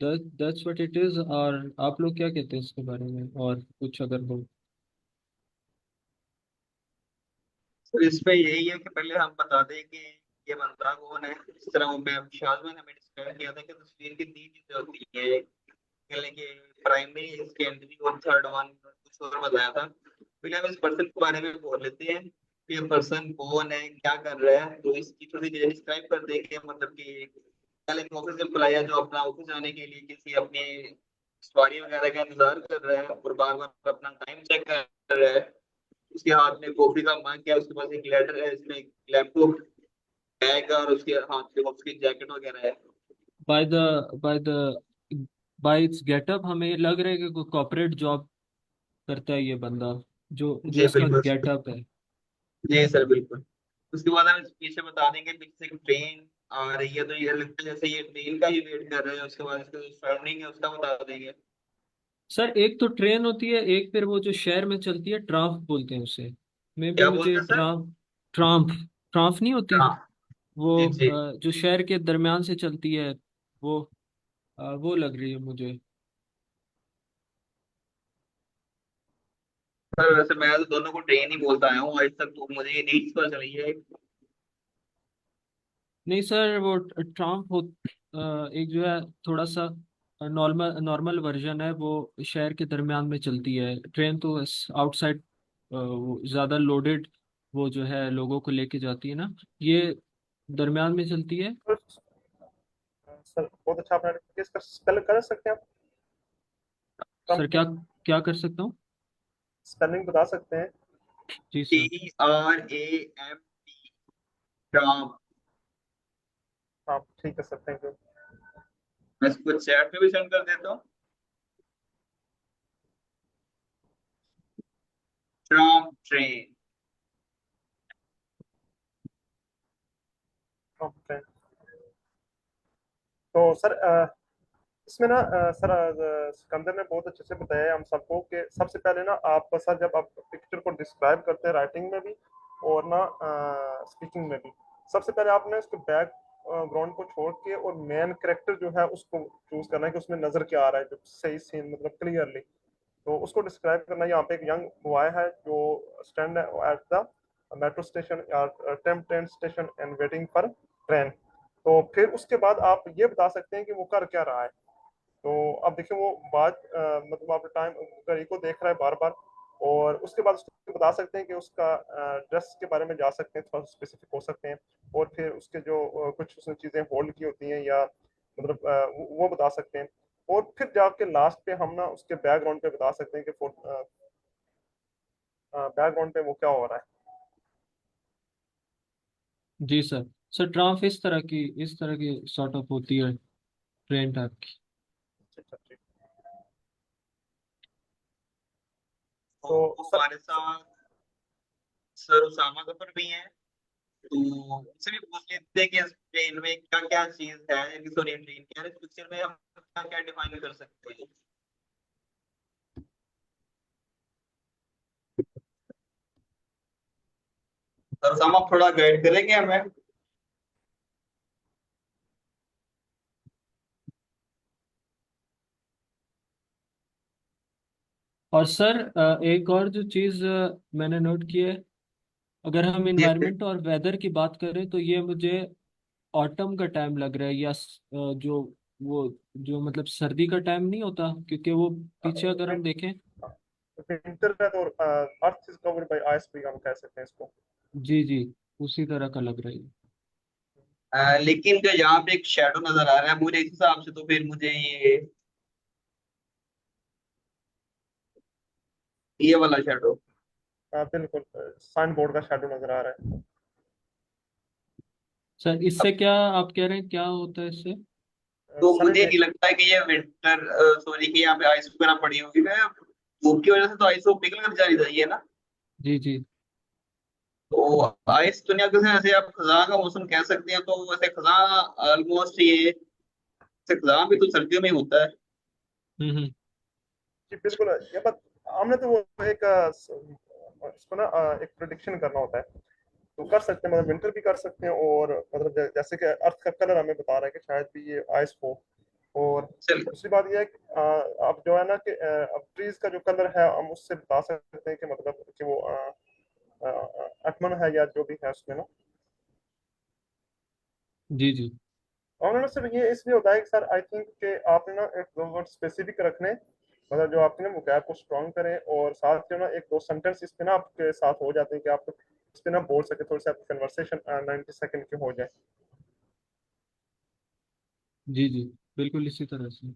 दैट्स व्हाट इट इज। और आप लोग क्या कहते हैं इसके बारे में, और कुछ अगर हो? तो इसमें यही है कि पहले हम बता दें कि ये बंदा कौन है। इस तरह वो मैं शायद मैंने हमें डिस्क्राइब किया था कि तस्वीर की 3 चीजें होती है। कह लें कि प्राइमरी सेकेंडरी और थर्ड वन कुछ और बताया था। पहले हम इस पर्सन के बारे में बोल लेते हैं कि ये पर्सन कौन है क्या कर रहा है तो इसकी थोड़ी चीजें डिस्क्राइब कर देंगे मतलब कि कल एक ऑफिस एम्प्लॉय है जो अपना ऑफिस जाने के लिए किसी अपनी सवारी वगैरह का इंतजार कर रहा है और बार बार अपना टाइम चेक कर रहा है। उसके हाथ में कॉफी का मग है, उसके पास एक लेटर है, इसमें एक लैपटॉप बैग और उसके हाथ में उसकी जैकेट वगैरह है। By the by the by it's getup हमें ये लग रहा है कि कोई कॉर्पोरेट जॉब करता है ये बंदा, जो जो जी इसका बिल्कुल। गेटअप है। जी सर बिल्कुल। उसके बाद हम पीछे बता देंगे, पीछे से ट्रेन आ रही है तो ये लगता है जैसे ये ट्रेन का ही वेट कर रहे हैं, उसके बाद इसका जो सराउंडिंग है उसका बता देंगे। सर एक तो ट्रेन होती है, एक फिर वो जो शहर में चलती है, ट्राम्फ बोलते हैं उसे। मे भी क्या मुझे बोलते हैं सर? ट्राम्फ ट्राम्फ नहीं होती हाँ। वो, जी जी। जो शहर के दरमियान से चलती है, वो वो लग रही है मुझे। सर वैसे मैं तो दोनों को ट्रेन ही बोलता आया हूँ आज तक, तो मुझे ये नहीं पता चली है। नहीं सर, वो ट्राम्प हो, एक जो है थोड़ा सा नॉर्मल नॉर्मल वर्जन है, वो शहर के दरमियान में चलती है। ट्रेन तो आउटसाइड वो ज़्यादा लोडेड, वो जो है लोगों को लेके जाती है ना, ये दरमियान में चलती है। तो सर बहुत अच्छा आपने इसका स्पेल कर सकते हैं आप सर ट्रम्प का? क्या क्या कर सकता हूँ? स्पेलिंग बता सकते हैं? जी T sir. R A M T, tram. हाँ ठीक है सर, थैंक यू। मैं इसको चैट में भी सेंड कर देता हूँ। Tram train. ओके। तो सर इसमें ना सर सिकंदर ने बहुत अच्छे से बताया है हम सबको कि सबसे पहले ना आप सर जब आप पिक्चर को डिस्क्राइब करते हैं राइटिंग में भी और ना स्पीकिंग में भी, सबसे पहले आपने उसके बैक ग्राउंड को छोड़ के और मेन कैरेक्टर जो है उसको चूज करना है कि उसमें नजर क्या आ रहा है, जो सही सीन मतलब क्लियरली। तो उसको डिस्क्राइब करना, यहाँ पे एक यंग बॉय है जो stand at the metro station या train station and waiting for train. तो फिर उसके बाद आप ये बता सकते हैं कि वो कर क्या रहा है। तो अब देखिए वो बात मतलब आप टाइम घड़ी को देख रहा है बार बार, और उसके बाद उसको बता सकते हैं कि उसका ड्रेस के बारे में जा सकते हैं, थोड़ा स्पेसिफिक हो सकते हैं। और फिर उसके जो कुछ उसने चीजें होल्ड की होती हैं या मतलब वो बता सकते हैं। और फिर जाके लास्ट पे हम ना उसके बैकग्राउंड पे बता सकते हैं कि बैकग्राउंड पे वो क्या हो रहा है। जी सर। सर ट्राम्प इस तरह की सॉर्ट ऑफ होती है, ट्रेन टाइप की। अच्छा ठीक। तो तो सर हमारे साथ सर उसामा गफर भी हैं, तो उनसे भी पूछ लेते हैं कि इस ट्रेन में क्या क्या चीज है, सॉरी ट्रेन क्या है, इस पिक्चर में हम क्या क्या डिफाइन कर सकते हैं। सर उसामा आप थोड़ा गाइड करेंगे हमें? और सर एक और जो चीज़ मैंने नोट की है, अगर हम जी जी। इन्वायरमेंट और वेदर की बात करें तो ये मुझे ऑटम का टाइम लग रहा है, या जो वो जो मतलब सर्दी का टाइम नहीं होता, क्योंकि वो पीछे अगर हम देखें। विंटर है तो earth is covered by ice भी हम कह सकते हैं इसको। जी जी, उसी तरह का लग रहा है। लेकिन जो यहाँ पे एक शेडो नजर आ रहा है मुझे, इस हिसाब से तो फिर मुझे ये वाला शेडो। बिल्कुल साइन बोर्ड का शैडो नजर आ रहा है। सर इससे क्या आप कह रहे हैं, क्या होता है इससे? तो सनी मुझे डे। नहीं लगता है कि ये विंटर, सॉरी कि यहाँ पे आइस वगैरह पड़ी होगी है। धूप की वजह से तो आइस वो पिघल कर जानी चाहिए ना। जी जी। तो आइस दुनिया के से ऐसे आप खजा का मौसम कह सकते हैं, तो वैसे खजा ऑलमोस्ट ये, वैसे खजा भी तो सर्दियों में ही होता है। हम्म। जी बिल्कुल। ये बात हमने तो वो एक इसको ना एक प्रिडिक्शन करना होता है, तो कर सकते हैं, मतलब विंटर भी कर सकते हैं। और मतलब जैसे कि अर्थ का कलर हमें बता रहा है कि शायद भी ये आइस हो। और चलिए। दूसरी बात यह है कि अब जो है ना कि अब ट्रीज का जो कलर है हम उससे बता सकते हैं कि मतलब कि वो एटमन है या जो भी है उसमें ना। जी जी। और ना सिर्फ ये इसलिए होता है कि सर आई थिंक कि आपने ना एक दो वर्ड स्पेसिफिक रखने, मतलब जो आपने वो गैप को स्ट्रॉन्ग करें, और साथ जो ना एक दो सेंटेंस इस पे ना आपके साथ हो जाते हैं कि आप इस पे ना बोल सके, थोड़ी सी आपकी कन्वर्सेशन 90 सेकंड की हो जाए। जी जी, बिल्कुल इसी तरह से।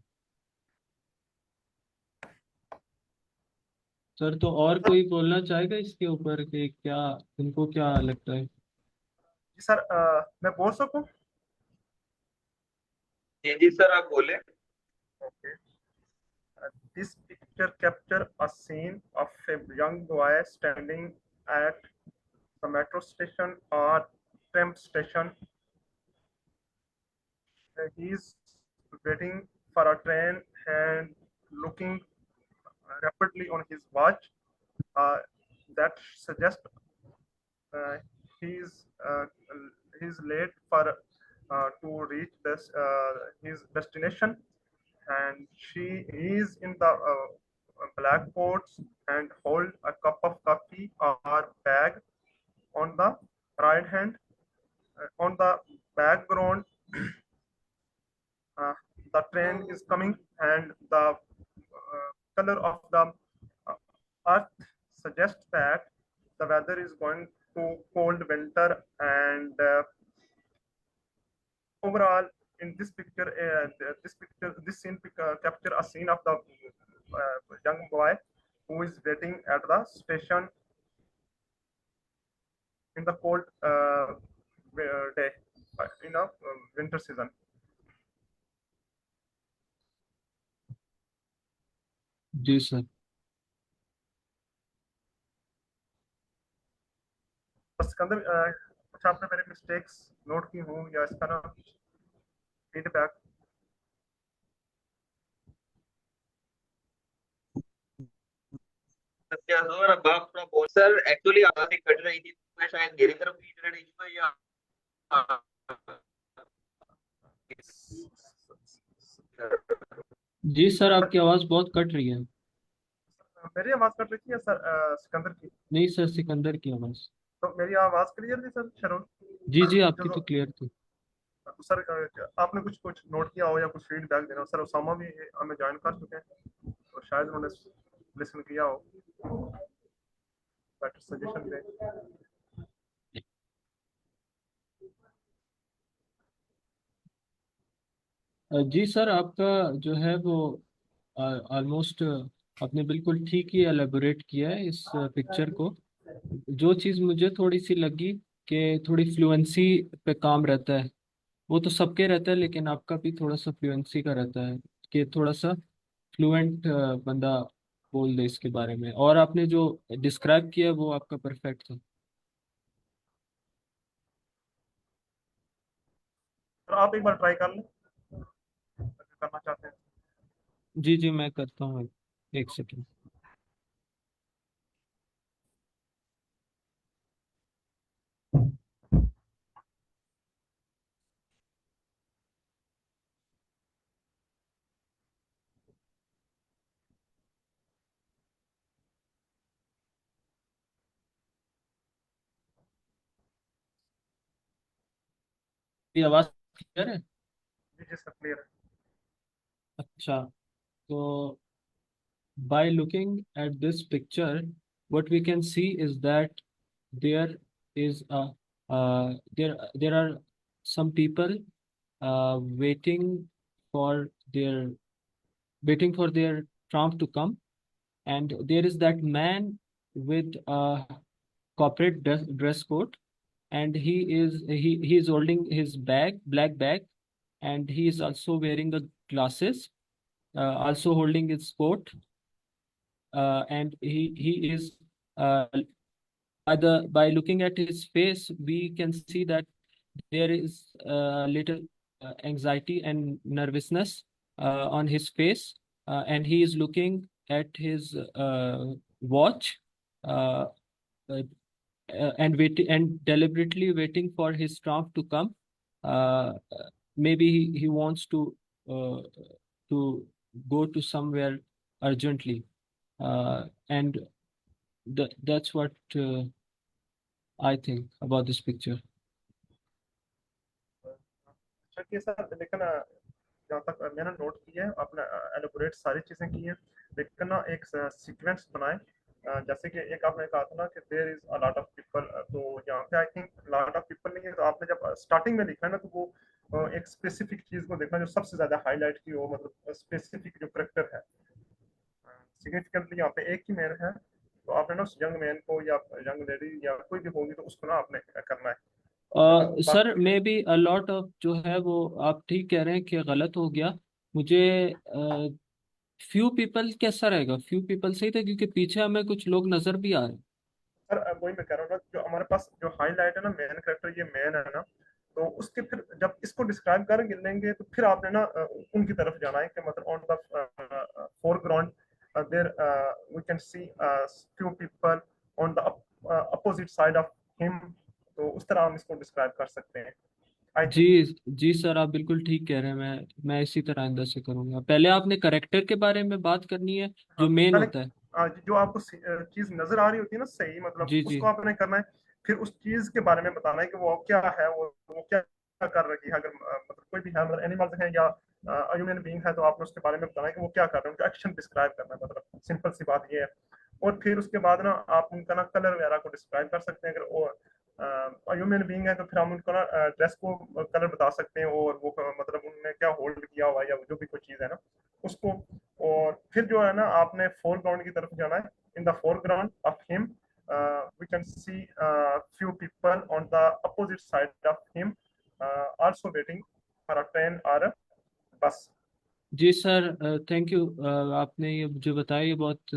सर तो और सर कोई बोलना चाहेगा इसके ऊपर कि क्या, उनको क्या लगता है? जी सर मैं बोल सकूं? जी जी सर आप बोले। Okay. This picture captures a scene of a young boy standing at the metro station or tram station. He is waiting for a train and looking rapidly on his watch. Uh, that suggests uh, he's uh, he's late for to reach his destination, and she is in the black coats and hold a cup of coffee or bag on the right hand. On the background, uh, the train is coming, and the color of the uh, earth suggests that the weather is going to cold winter, and overall in this scene capture a scene of the young boy who is waiting at the station in the cold day in a winter season. जी sir. बस सिकंदर कुछ आपने मेरे mistakes note की हूँ या इसका ना फीडबैक? क्या सर अब आप थोड़ा बोल सर, एक्चुअली आवाज़ें कट रही थी, तो मैं शायद मेरी तरफ इंटरनेट इशू है या जी सर, आपकी आवाज़ बहुत कट रही है। मेरी आवाज कट रही थी या सर सिकंदर की? नहीं सर, सिकंदर की आवाज़। तो मेरी आवाज क्लियर थी सर शरोन? जी जी, आपकी तो जो क्लियर थी। सर आपने कुछ कुछ नोट किया हो या कुछ फीडबैक देना हो? सर उसामा भी हमें ज्वाइन कर चुके हैं, तो शायद उन्होंने लिसन किया हो, बेटर सजेशन दे। जी सर, आपका जो है वो ऑलमोस्ट आपने बिल्कुल ठीक ही एलेबोरेट किया है इस पिक्चर को। जो चीज़ मुझे थोड़ी सी लगी कि थोड़ी फ्लुएंसी पे काम रहता है, वो तो सबके रहता है, लेकिन आपका भी थोड़ा सा फ्लुएंसी का रहता है कि थोड़ा सा फ्लुएंट बंदा बोल दे इसके बारे में। और आपने जो डिस्क्राइब किया वो आपका परफेक्ट था। तो आप एक बार ट्राई कर लें अगर करना चाहते हैं। जी जी, मैं करता हूँ, एक सेकेंड। ये आवाज़ क्लियर है? जी जी सर, क्लियर है। अच्छा, तो by looking at this picture, what we can see is that there is a there are some people waiting for their trump to come, and there is that man with a corporate dress code, and he is holding his black bag, and he is also wearing the glasses, also holding his coat, and he is by looking at his face we can see that there is a little anxiety and nervousness on his face, and he is looking at his watch, uh, uh, and waiting and deliberately waiting for his trump to come. Maybe he wants uh, to go to somewhere urgently, and that's what I think about this picture. अच्छा किया sir, लेकिन जहाँ तक मैंने note किया है, आपने elaborate सारी चीजें की हैं, लेकिन ना एक सीक्वेंस बनाए। जैसे कि एक आपने कहा था ना कि there is a lot of people, तो यहाँ पे I think lot of people नहीं है, तो आपने जब स्टार्टिंग में लिखा है ना, तो वो एक स्पेसिफिक चीज को देखना जो सबसे ज्यादा हाईलाइट की हो, मतलब स्पेसिफिक जो करेक्टर है। सिग्निफिकेंटली यहाँ पे एक ही मैन है, तो आपने ना उस यंग मैन को या यंग लेडी या कोई भी होगी, तो उसको ना आपने करना है। सर बाकी may be a lot of जो है वो आप ठीक कह रहे हैं कि गलत हो गया। मुझे फ्यू पीपल कैसा रहेगा? फ्यू पीपल सही था क्योंकि पीछे हमें कुछ लोग नजर भी आ रहे हैं। सर वही मैं कह रहा हूँ ना, जो हमारे पास जो हाईलाइट है ना, मेन कैरेक्टर ये मेन है ना, तो उसके फिर जब इसको डिस्क्राइब कर लेंगे तो फिर आपने ना उनकी तरफ जाना है कि मतलब on the foreground there we can see few people on the opposite side of him, तो उस तरह हम इसको डिस्क्राइब कर सकते हैं आई जी थिंक। जी सर, आप बिल्कुल ठीक कह रहे हैं। मैं इसी तरह आइंदा से करूंगा। पहले आपने करेक्टर के बारे में बात करनी है हाँ जो मेन पहले होता है। जो आपको चीज नजर आ रही होती है ना सही, मतलब जी जी। उसको आपने करना है, फिर उस चीज के बारे में बताना है कि वो क्या है, वो क्या कर रही है, अगर मतलब कोई भी है, मतलब एनिमल्स है या ह्यूमन बीइंग है, तो आपने उसके बारे में बताना है कि वो क्या कर रहे हैं, उनका एक्शन डिस्क्राइब करना है, मतलब सिंपल सी बात ये है। और फिर उसके बाद ना आप उनका ना कलर वगैरह को डिस्क्राइब कर सकते हैं, अगर वो ह्यूमन बीइंग है तो फिर हम उनको ना ड्रेस को कलर बता सकते हैं, और वो मतलब उन्होंने क्या होल्ड किया हुआ है या जो भी कोई चीज़ है ना उसको। और फिर जो है ना आपने फोरग्राउंड की तरफ जाना है, in the foreground of him we can see few people on the opposite side of him also waiting for a train और अ बस। जी सर, थैंक यू। आपने ये जो बताया ये बहुत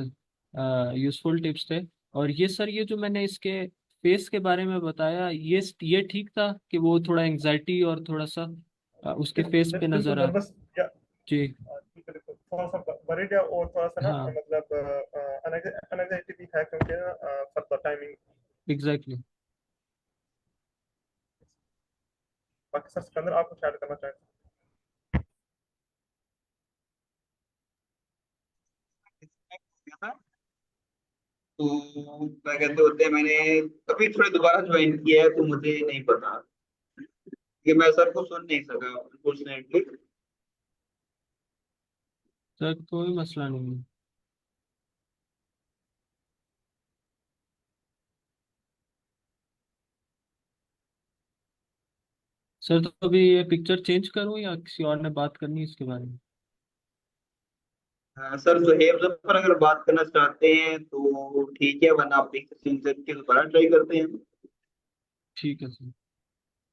यूज़फुल टिप्स थे। और ये सर, ये जो मैंने इसके फेस के बारे में बताया, ये ठीक था कि वो थोड़ा एंजाइटी और थोड़ा सा उसके फेस पे बिल्कुल नजर आ। नर्वस या जी। थोड़ा सा वरीड है, और थोड़ा सा ना हाँ, मतलब एनजाइटी भी है, क्योंकि फॉर द टाइमिंग। एग्जैक्टली। बाकी सर सिकंदर आप कुछ ऐड करना चाहें? तो क्या कहते होते हैं, मैंने अभी थोड़ी दोबारा ज्वाइन किया है तो मुझे नहीं पता कि मैं सर को सुन नहीं सका अनफॉर्चुनेटली। सर कोई मसला नहीं है। सर तो अभी ये पिक्चर चेंज करूँ या किसी और ने बात करनी है इसके बारे में? हाँ सर, सुहेब जफर अगर बात करना चाहते हैं तो ठीक है, वरना आप एक सीन करके दोबारा ट्राई करते हैं। ठीक है सर।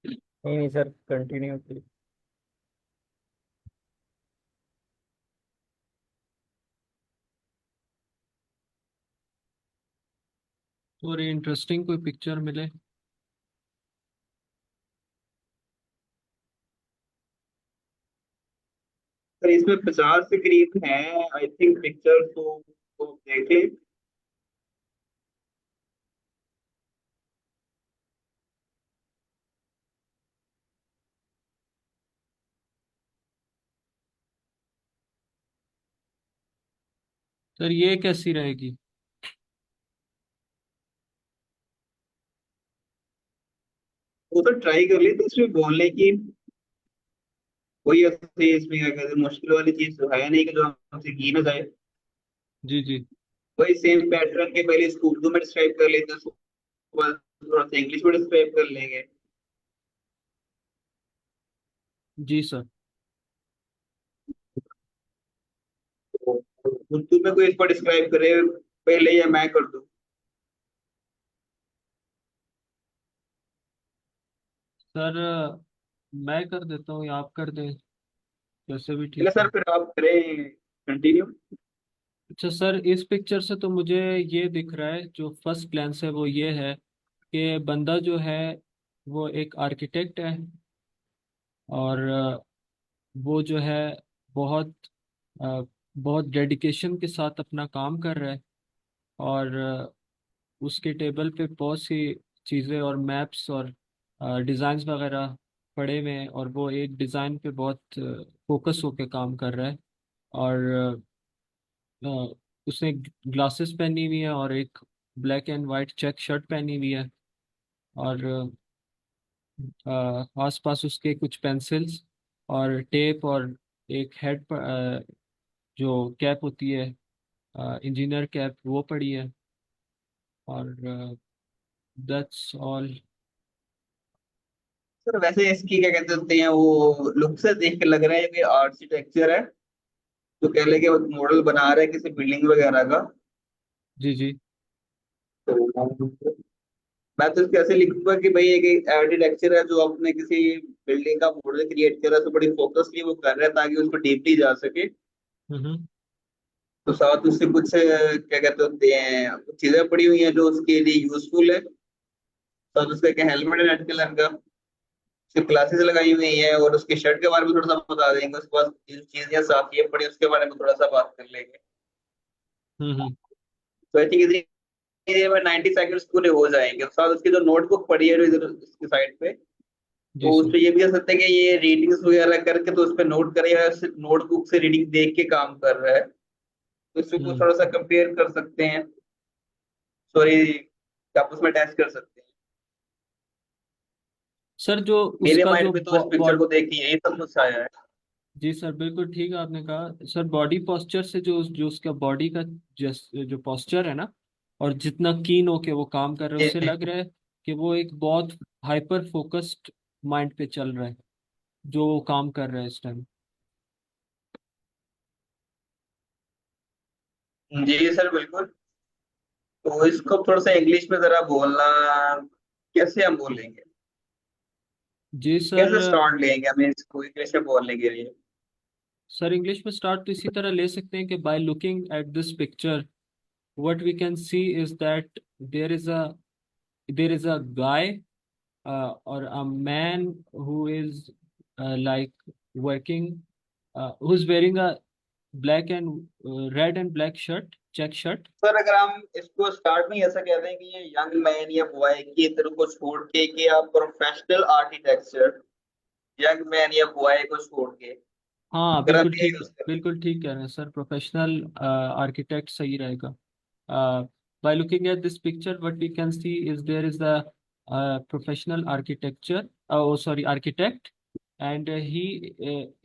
नहीं नहीं सर, कंटिन्यू। और इंटरेस्टिंग कोई पिक्चर मिले। सर इसमें 50 से करीब हैं आई थिंक पिक्चर, तो देख लें। सर ये कैसी रहेगी? वो तो ट्राई कर ली थी इसमें बोलने की, कोई ऐसे इसमें क्या कहते हैं मुश्किल वाली चीज तो है नहीं कि जो हमसे की ना जाए। जी जी। वही सेम पैटर्न के पहले इसको उर्दू में डिस्क्राइब कर लेते हैं, उसके बाद थोड़ा सा इंग्लिश में डिस्क्राइब कर लेंगे। जी सर। तो उर्दू में कोई इसको डिस्क्राइब करे पहले, या मैं कर दूं? सर मैं कर देता हूँ या आप कर दें, जैसे भी चले ठीक सर, है। फिर आप करें कंटिन्यू। अच्छा सर, इस पिक्चर से तो मुझे ये दिख रहा है, जो फर्स्ट ग्लैंस है वो ये है कि बंदा जो है वो एक आर्किटेक्ट है। और वो जो है बहुत अ, बहुत डेडिकेशन के साथ अपना काम कर रहा है। और उसके टेबल पे बहुत सी चीज़ें और मैप्स और डिज़ाइंस वगैरह पड़े हुए हैं, और वो एक डिज़ाइन पे बहुत फोकस होके काम कर रहा है। और अ, उसने ग्लासेस पहनी हुई है और एक black and white check shirt पहनी हुई है। और आसपास उसके कुछ पेंसिल्स और टेप और एक हेड पर जो कैप होती है, इंजीनियर कैप, वो पड़ी है। और दैट्स ऑल। सर वैसे इसकी क्या कहते होते हैं, वो लुक से देख के लग रहा है कि आर्किटेक्चर है, तो कह ले कि मॉडल बना रहा है किसी बिल्डिंग वगैरह का। जी जी। तो मैं तो इसको ऐसे लिखूंगा कि भाई एक आर्किटेक्चर है जो अपने किसी बिल्डिंग का मॉडल क्रिएट कर रहा है, तो बड़ी फोकसली वो कर रहा है ताकि उसको डीपली जा सके। हम्म। तो साथ उससे कुछ क्या कहते होते हैं, कुछ चीजें पड़ी हुई हैं जो उसके लिए यूजफुल है। साथ उसका एक हेलमेट है रेड कलर का, उसकी क्लासेस लगाई हुई है, और उसकी शर्ट के बारे में थोड़ा सा बता देंगे। उसके बाद जो चीजें साथ ये पड़ी उसके बारे में थोड़ा सा बात कर लेंगे। हम्म। तो आई थिंक ये में 90 सेकंड्स पूरे हो जाएंगे। साथ उसकी जो नोटबुक पड़ी है जो इधर उसकी साइड पे, जी तो उस सर। पे ये भी कर सकते हैं कि ये रीडिंग्स वगैरह करके तो उस पे नोट करे, या नोटबुक से रीडिंग देख के काम कर रहा है, तो इसको हम्म। थोड़ा सा कंपेयर कर सकते हैं। सॉरी, आप उसमें टेस्ट कर सकते हैं। सर जो मेरे उसका जो माइंड में तो इस पिक्चर को देख के यही सब कुछ आया है। जी सर, बिल्कुल ठीक है आपने कहा सर। बॉडी पोस्चर से जो जो उसका बॉडी का जो पोस्चर है ना, और जितना कीन होके वो काम कर रहा है, जी उससे जी। लग रहा है कि वो एक बहुत हाइपर फोकस्ड माइंड पे चल रहा है जो वो काम कर रहा है इस टाइम। जी सर बिल्कुल। तो इसको थोड़ा सा इंग्लिश में जरा बोलना, कैसे हम बोलेंगे, जी सर। कैसे स्टार्ट लेंगे हमें इसको इंग्लिश में बोलने के लिए? सर इंग्लिश में स्टार्ट तो इसी तरह ले सकते हैं कि by looking at this picture what we can see is that there is a guy or a man who is like working, who's wearing a black and red and black shirt, check shirt. Sir अगर हम इसको start में ऐसा कहते हैं कि ये young man या बॉय की तरह को छोड़ के कि आप प्रोफेशनल आर्किटेक्चर, यंग मैन या बॉय को छोड़ के, हाँ अगर आप बिल्कुल ये ठीक, यूज करें। बिल्कुल ठीक कह रहे हैं सर, प्रोफेशनल आर्किटेक्ट सही रहेगा। By looking at this picture, what we can see is there is a professional architecture, oh sorry, architect, and he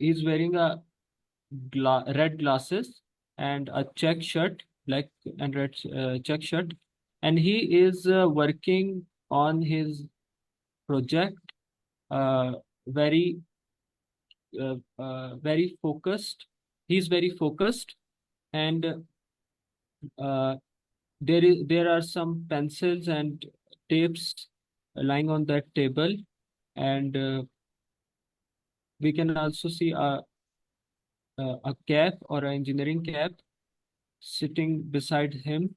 is wearing a red glasses and a check shirt, black and red check shirt, and he is working on his project, uh, very very focused. He's very focused, and uh, there are some pencils and tapes lying on that table, and we can also see a cap or an engineering cap sitting beside him,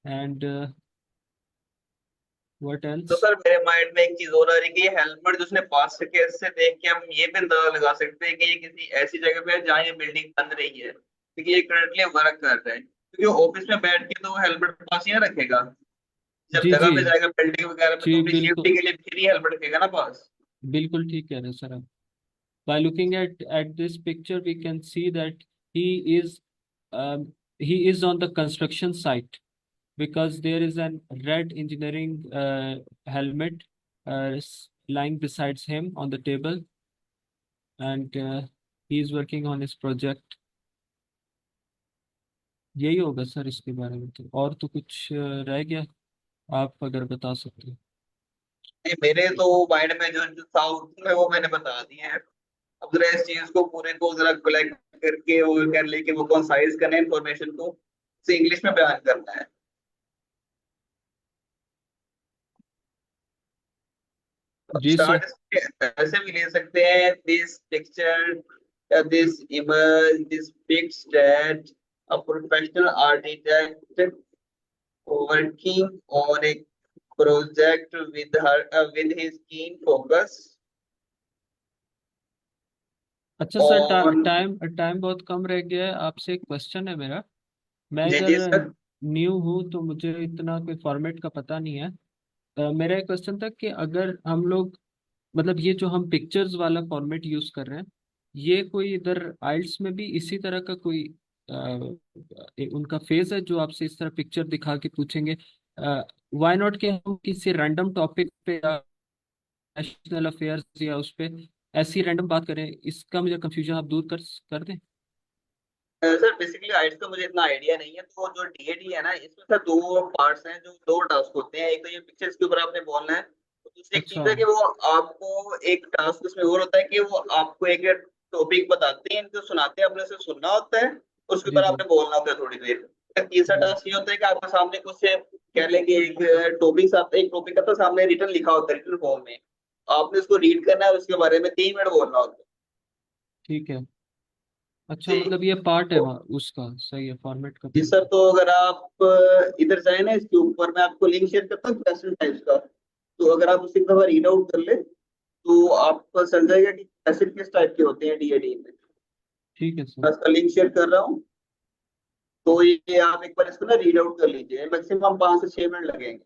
and what तो else? Sir मेरे mind में एक चीज और आ रही है कि ये हेलमेट जो उसने पास करके इससे देख के हम ये भी अंदाजा लगा सकते हैं कि ये किसी ऐसी जगह पे है जहाँ ये बिल्डिंग बन रही है, क्योंकि ये करंटली वर्क कर रहा है। क्योंकि वो ऑफिस में बैठ के तो वो हेलमेट पास ही ना रखेगा, जब जी जगह जी पे जाएगा बिल्डिंग वगैरह पे जी, तो अपनी बिल्कुल सेफ्टी के लिए फिर ही हेलमेट रखेगा ना पास। बिल्कुल ठीक कह रहे हैं सर आप। By looking at this picture, we can see that he is um, he is on the construction site, because there is an red engineering helmet lying besides him on the table, and he is working on his project. यही होगा sir इसके बारे में, तो और तो कुछ रह गया, आप अगर बता सकते हैं। ये मेरे तो माइंड में जो जो था उसमें वो मैंने बता दिए हैं। अब जरा इस चीज को पूरे को जरा कलेक्ट करके वो कर लेके वो कंसाइज करना है इंफॉर्मेशन को, उसे इंग्लिश में बयान करना है। जी सर। स्टार्ट ऐसे भी ले सकते हैं, दिस पिक्चर या this image this picks that a professional architect working on a project with his keen focus अच्छा सर, on। टाइम टाइम बहुत कम रह गया है। आपसे एक क्वेश्चन है मेरा। मैं जी इधर जी सर। न्यू हूँ तो मुझे इतना कोई फॉर्मेट का पता नहीं है। मेरा एक क्वेश्चन था कि अगर हम लोग, मतलब ये जो हम पिक्चर्स वाला फॉर्मेट यूज कर रहे हैं, ये कोई इधर आइल्स में भी इसी तरह का कोई उनका फेज है जो आपसे इस तरह पिक्चर दिखा के पूछेंगे? व्हाई नॉट कि हम किसी रैंडम टॉपिक पे या नेशनल अफेयर्स या उस पे ऐसी रैंडम बात करें? इसका मुझे कंफ्यूजन आप दूर कर दें। सर बेसिकली आइट्स का मुझे इतना आइडिया नहीं है। तो जो डीएडी है ना, इसमें सर दो पार्ट्स हैं, जो दो टास्क होते हैं। एक तो ये पिक्चर्स के ऊपर आपने बोलना है, तो दूसरी एक अच्छा। चीज है कि वो आपको एक टास्क उसमें और होता है कि वो आपको एक टॉपिक बताते हैं, इनको सुनाते हैं, आपने उसे सुनना होता है, उसके जी ऊपर जी आपने बोलना होता है थोड़ी देर। तीसरा जी टास्क ये होता है कि आपके सामने कुछ कह लेंगे एक टॉपिक आता है, एक टॉपिक का तो सामने रिटर्न लिखा होता है, रिटर्न फॉर्म में आपने उसको रीड करना है और उसके बारे में 3 मिनट बोलना होता है। ठीक है। अच्छा जी मतलब ये पार्ट है वहाँ उसका, सही है, फॉर्मेट का जी पार्ट सर, है। तो अगर आप इधर जाए ना, इसके ऊपर मैं आपको लिंक शेयर करता हूँ क्वेश्चन टाइप्स का। तो अगर आप उसे एक दफा रीड आउट कर ले तो आपको चल जाएगा कि क्वेश्चन किस टाइप के होते हैं डीएडी में। ठीक है सर। मैं इसका लिंक शेयर कर रहा हूँ। तो ये आप एक बार इसको ना रीड आउट कर लीजिए, मैक्सिमम 5 से 6 मिनट लगेंगे।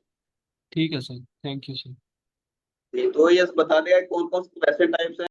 ठीक है सर, थैंक यू सर। तो ये बता देगा कौन कौन से क्वेश्चन टाइप्स हैं।